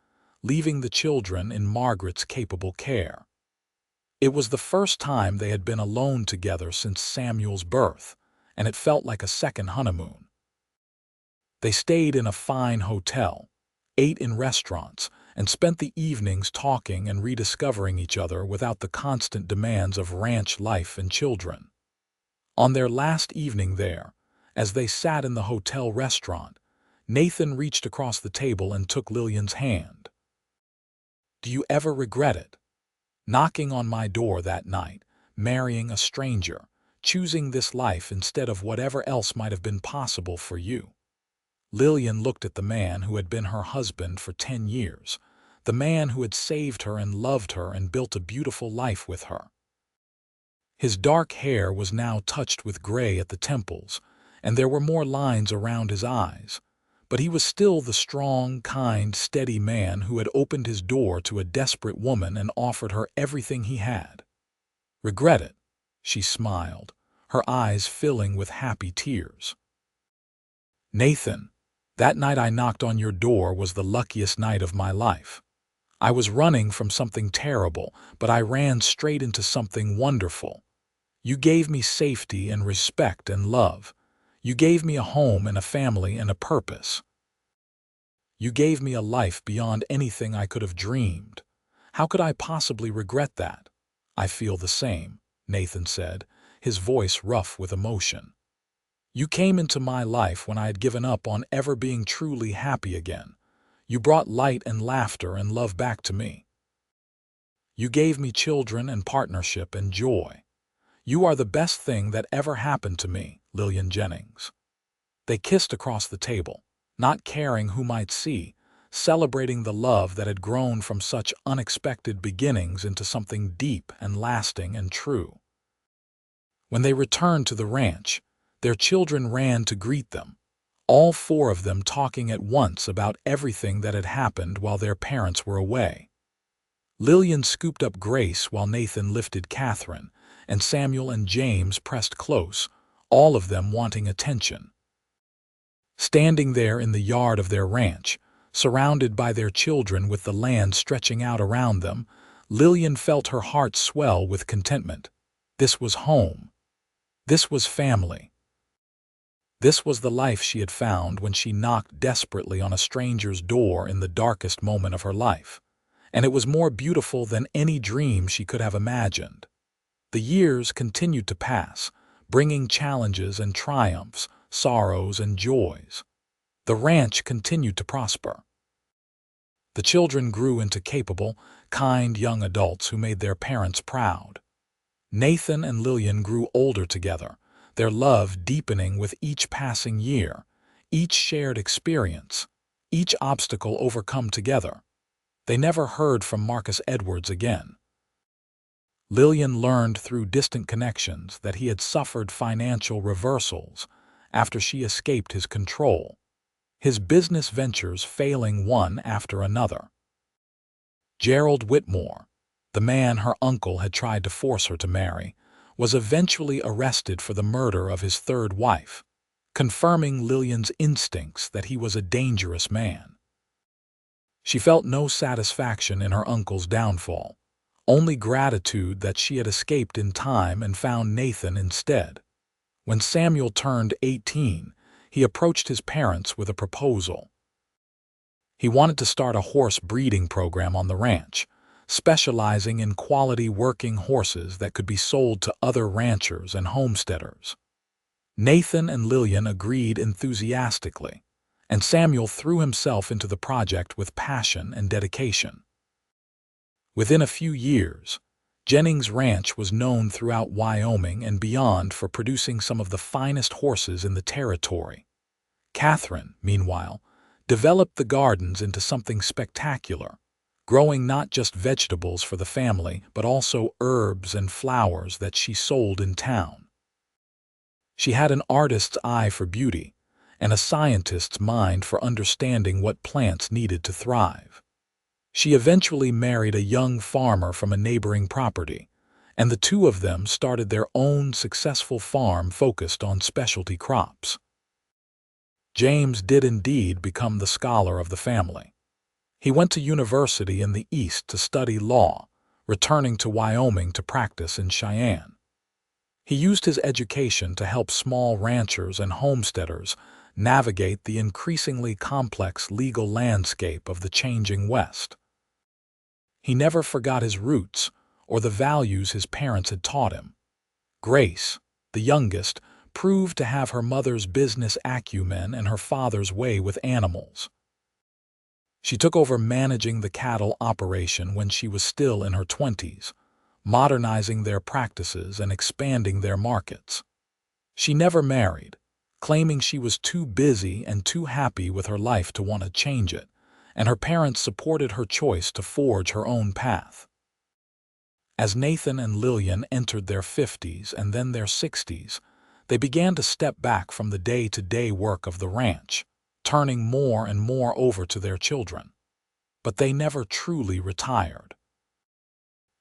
leaving the children in Margaret's capable care. It was the first time they had been alone together since Samuel's birth, and it felt like a second honeymoon. They stayed in a fine hotel, ate in restaurants, and spent the evenings talking and rediscovering each other without the constant demands of ranch life and children. On their last evening there, as they sat in the hotel restaurant, Nathan reached across the table and took Lillian's hand. "Do you ever regret it? Knocking on my door that night, marrying a stranger, choosing this life instead of whatever else might have been possible for you?" Lillian looked at the man who had been her husband for 10 years, the man who had saved her and loved her and built a beautiful life with her. His dark hair was now touched with gray at the temples, and there were more lines around his eyes, but he was still the strong, kind, steady man who had opened his door to a desperate woman and offered her everything he had. "Regret it?" she smiled, her eyes filling with happy tears. "Nathan, that night I knocked on your door was the luckiest night of my life. I was running from something terrible, but I ran straight into something wonderful. You gave me safety and respect and love. You gave me a home and a family and a purpose. You gave me a life beyond anything I could have dreamed. How could I possibly regret that?" "I feel the same," Nathan said, his voice rough with emotion. "You came into my life when I had given up on ever being truly happy again. You brought light and laughter and love back to me. You gave me children and partnership and joy. You are the best thing that ever happened to me, Lillian Jennings." They kissed across the table, not caring who might see, celebrating the love that had grown from such unexpected beginnings into something deep and lasting and true. When they returned to the ranch, their children ran to greet them, all 4 of them talking at once about everything that had happened while their parents were away. Lillian scooped up Grace while Nathan lifted Catherine, and Samuel and James pressed close, all of them wanting attention. Standing there in the yard of their ranch, surrounded by their children with the land stretching out around them, Lillian felt her heart swell with contentment. This was home. This was family. This was the life she had found when she knocked desperately on a stranger's door in the darkest moment of her life, and it was more beautiful than any dream she could have imagined. The years continued to pass, bringing challenges and triumphs, sorrows and joys. The ranch continued to prosper. The children grew into capable, kind young adults who made their parents proud. Nathan and Lillian grew older together, their love deepening with each passing year, each shared experience, each obstacle overcome together. They never heard from Marcus Edwards again. Lillian learned through distant connections that he had suffered financial reversals after she escaped his control, his business ventures failing one after another. Gerald Whitmore, the man her uncle had tried to force her to marry, was eventually arrested for the murder of his 3rd wife, confirming Lillian's instincts that he was a dangerous man. She felt no satisfaction in her uncle's downfall, only gratitude that she had escaped in time and found Nathan instead. When Samuel turned 18, he approached his parents with a proposal. He wanted to start a horse breeding program on the ranch, specializing in quality working horses that could be sold to other ranchers and homesteaders. Nathan and Lillian agreed enthusiastically, and Samuel threw himself into the project with passion and dedication. Within a few years, Jennings Ranch was known throughout Wyoming and beyond for producing some of the finest horses in the territory. Catherine, meanwhile, developed the gardens into something spectacular, growing not just vegetables for the family, but also herbs and flowers that she sold in town. She had an artist's eye for beauty and a scientist's mind for understanding what plants needed to thrive. She eventually married a young farmer from a neighboring property, and the 2 of them started their own successful farm focused on specialty crops. James did indeed become the scholar of the family. He went to university in the East to study law, returning to Wyoming to practice in Cheyenne. He used his education to help small ranchers and homesteaders navigate the increasingly complex legal landscape of the changing West. He never forgot his roots or the values his parents had taught him. Grace, the youngest, proved to have her mother's business acumen and her father's way with animals. She took over managing the cattle operation when she was still in her 20s, modernizing their practices and expanding their markets. She never married, claiming she was too busy and too happy with her life to want to change it, and her parents supported her choice to forge her own path. As Nathan and Lillian entered their 50s and then their 60s, they began to step back from the day-to-day work of the ranch, turning more and more over to their children. But they never truly retired.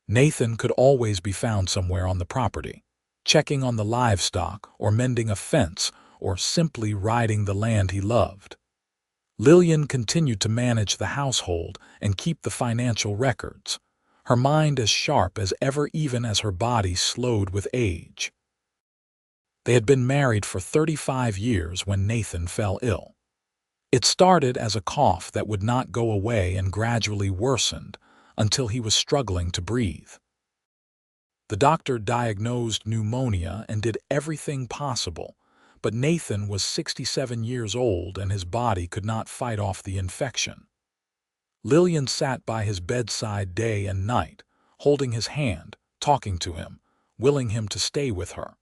Nathan could always be found somewhere on the property, checking on the livestock or mending a fence or simply riding the land he loved. Lillian continued to manage the household and keep the financial records, her mind as sharp as ever even as her body slowed with age. They had been married for 35 years when Nathan fell ill. It started as a cough that would not go away and gradually worsened until he was struggling to breathe. The doctor diagnosed pneumonia and did everything possible, but Nathan was 67 years old and his body could not fight off the infection. Lillian sat by his bedside day and night, holding his hand, talking to him, willing him to stay with her.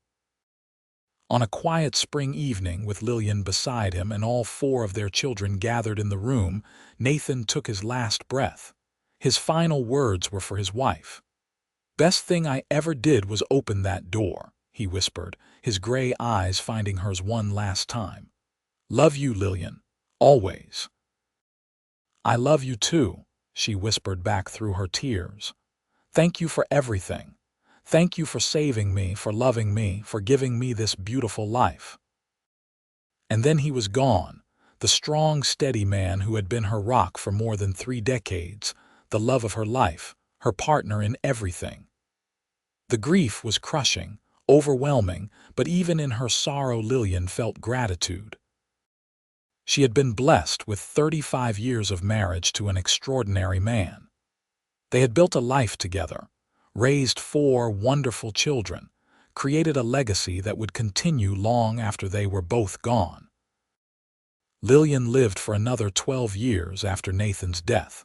On a quiet spring evening with Lillian beside him and all 4 of their children gathered in the room, Nathan took his last breath. His final words were for his wife. "Best thing I ever did was open that door," he whispered, his gray eyes finding hers one last time. "Love you, Lillian. Always." "I love you too," she whispered back through her tears. "Thank you for everything. Thank you for saving me, for loving me, for giving me this beautiful life." And then he was gone, the strong, steady man who had been her rock for more than 3 decades, the love of her life, her partner in everything. The grief was crushing, overwhelming, but even in her sorrow Lillian felt gratitude. She had been blessed with 35 years of marriage to an extraordinary man. They had built a life together, raised 4 wonderful children, created a legacy that would continue long after they were both gone. Lillian lived for another 12 years after Nathan's death,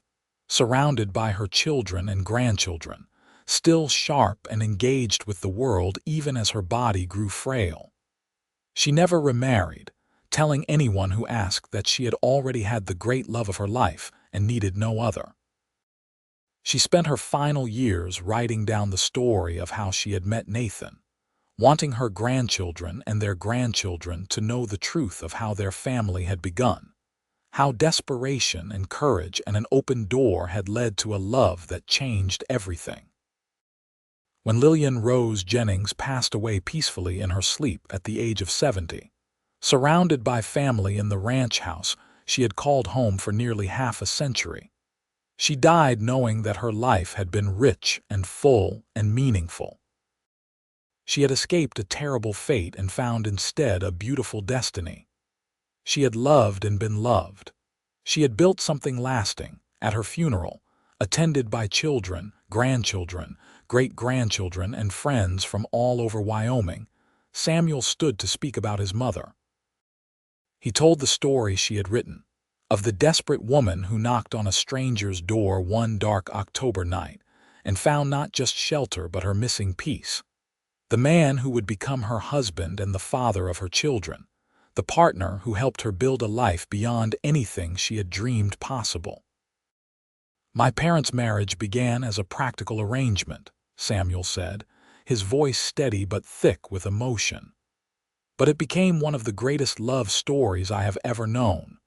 surrounded by her children and grandchildren, still sharp and engaged with the world even as her body grew frail. She never remarried, telling anyone who asked that she had already had the great love of her life and needed no other. She spent her final years writing down the story of how she had met Nathan, wanting her grandchildren and their grandchildren to know the truth of how their family had begun, how desperation and courage and an open door had led to a love that changed everything. When Lillian Rose Jennings passed away peacefully in her sleep at the age of 70, surrounded by family in the ranch house she had called home for nearly half a century, she died knowing that her life had been rich and full and meaningful. She had escaped a terrible fate and found instead a beautiful destiny. She had loved and been loved. She had built something lasting. At her funeral, attended by children, grandchildren, great-grandchildren, and friends from all over Wyoming, Samuel stood to speak about his mother. He told the story she had written, of the desperate woman who knocked on a stranger's door one dark October night and found not just shelter but her missing piece. The man who would become her husband and the father of her children, the partner who helped her build a life beyond anything she had dreamed possible. "My parents' marriage began as a practical arrangement," Samuel said, his voice steady but thick with emotion. "But it became one of the greatest love stories I have ever known.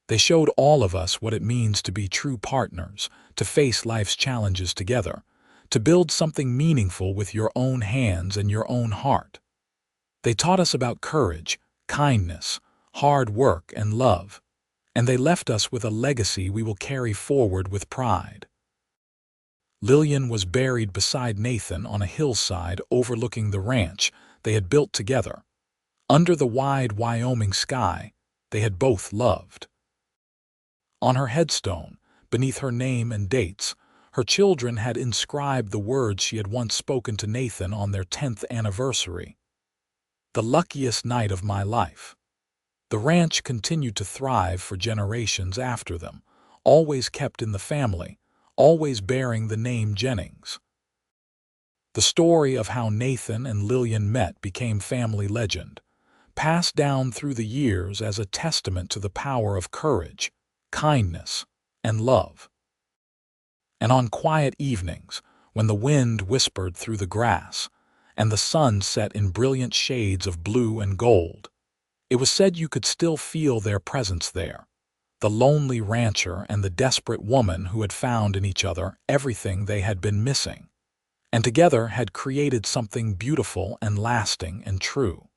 They showed all of us what it means to be true partners, to face life's challenges together, to build something meaningful with your own hands and your own heart. They taught us about courage, kindness, hard work, and love, and they left us with a legacy we will carry forward with pride." Lillian was buried beside Nathan on a hillside overlooking the ranch they had built together. Under the wide Wyoming sky, they had both loved. On her headstone, beneath her name and dates, her children had inscribed the words she had once spoken to Nathan on their 10th anniversary. The luckiest night of my life. The ranch continued to thrive for generations after them, always kept in the family, always bearing the name Jennings. The story of how Nathan and Lillian met became family legend, passed down through the years as a testament to the power of courage, kindness, and love. And on quiet evenings, when the wind whispered through the grass, and the sun set in brilliant shades of blue and gold, it was said you could still feel their presence there, the lonely rancher and the desperate woman who had found in each other everything they had been missing, and together had created something beautiful and lasting and true.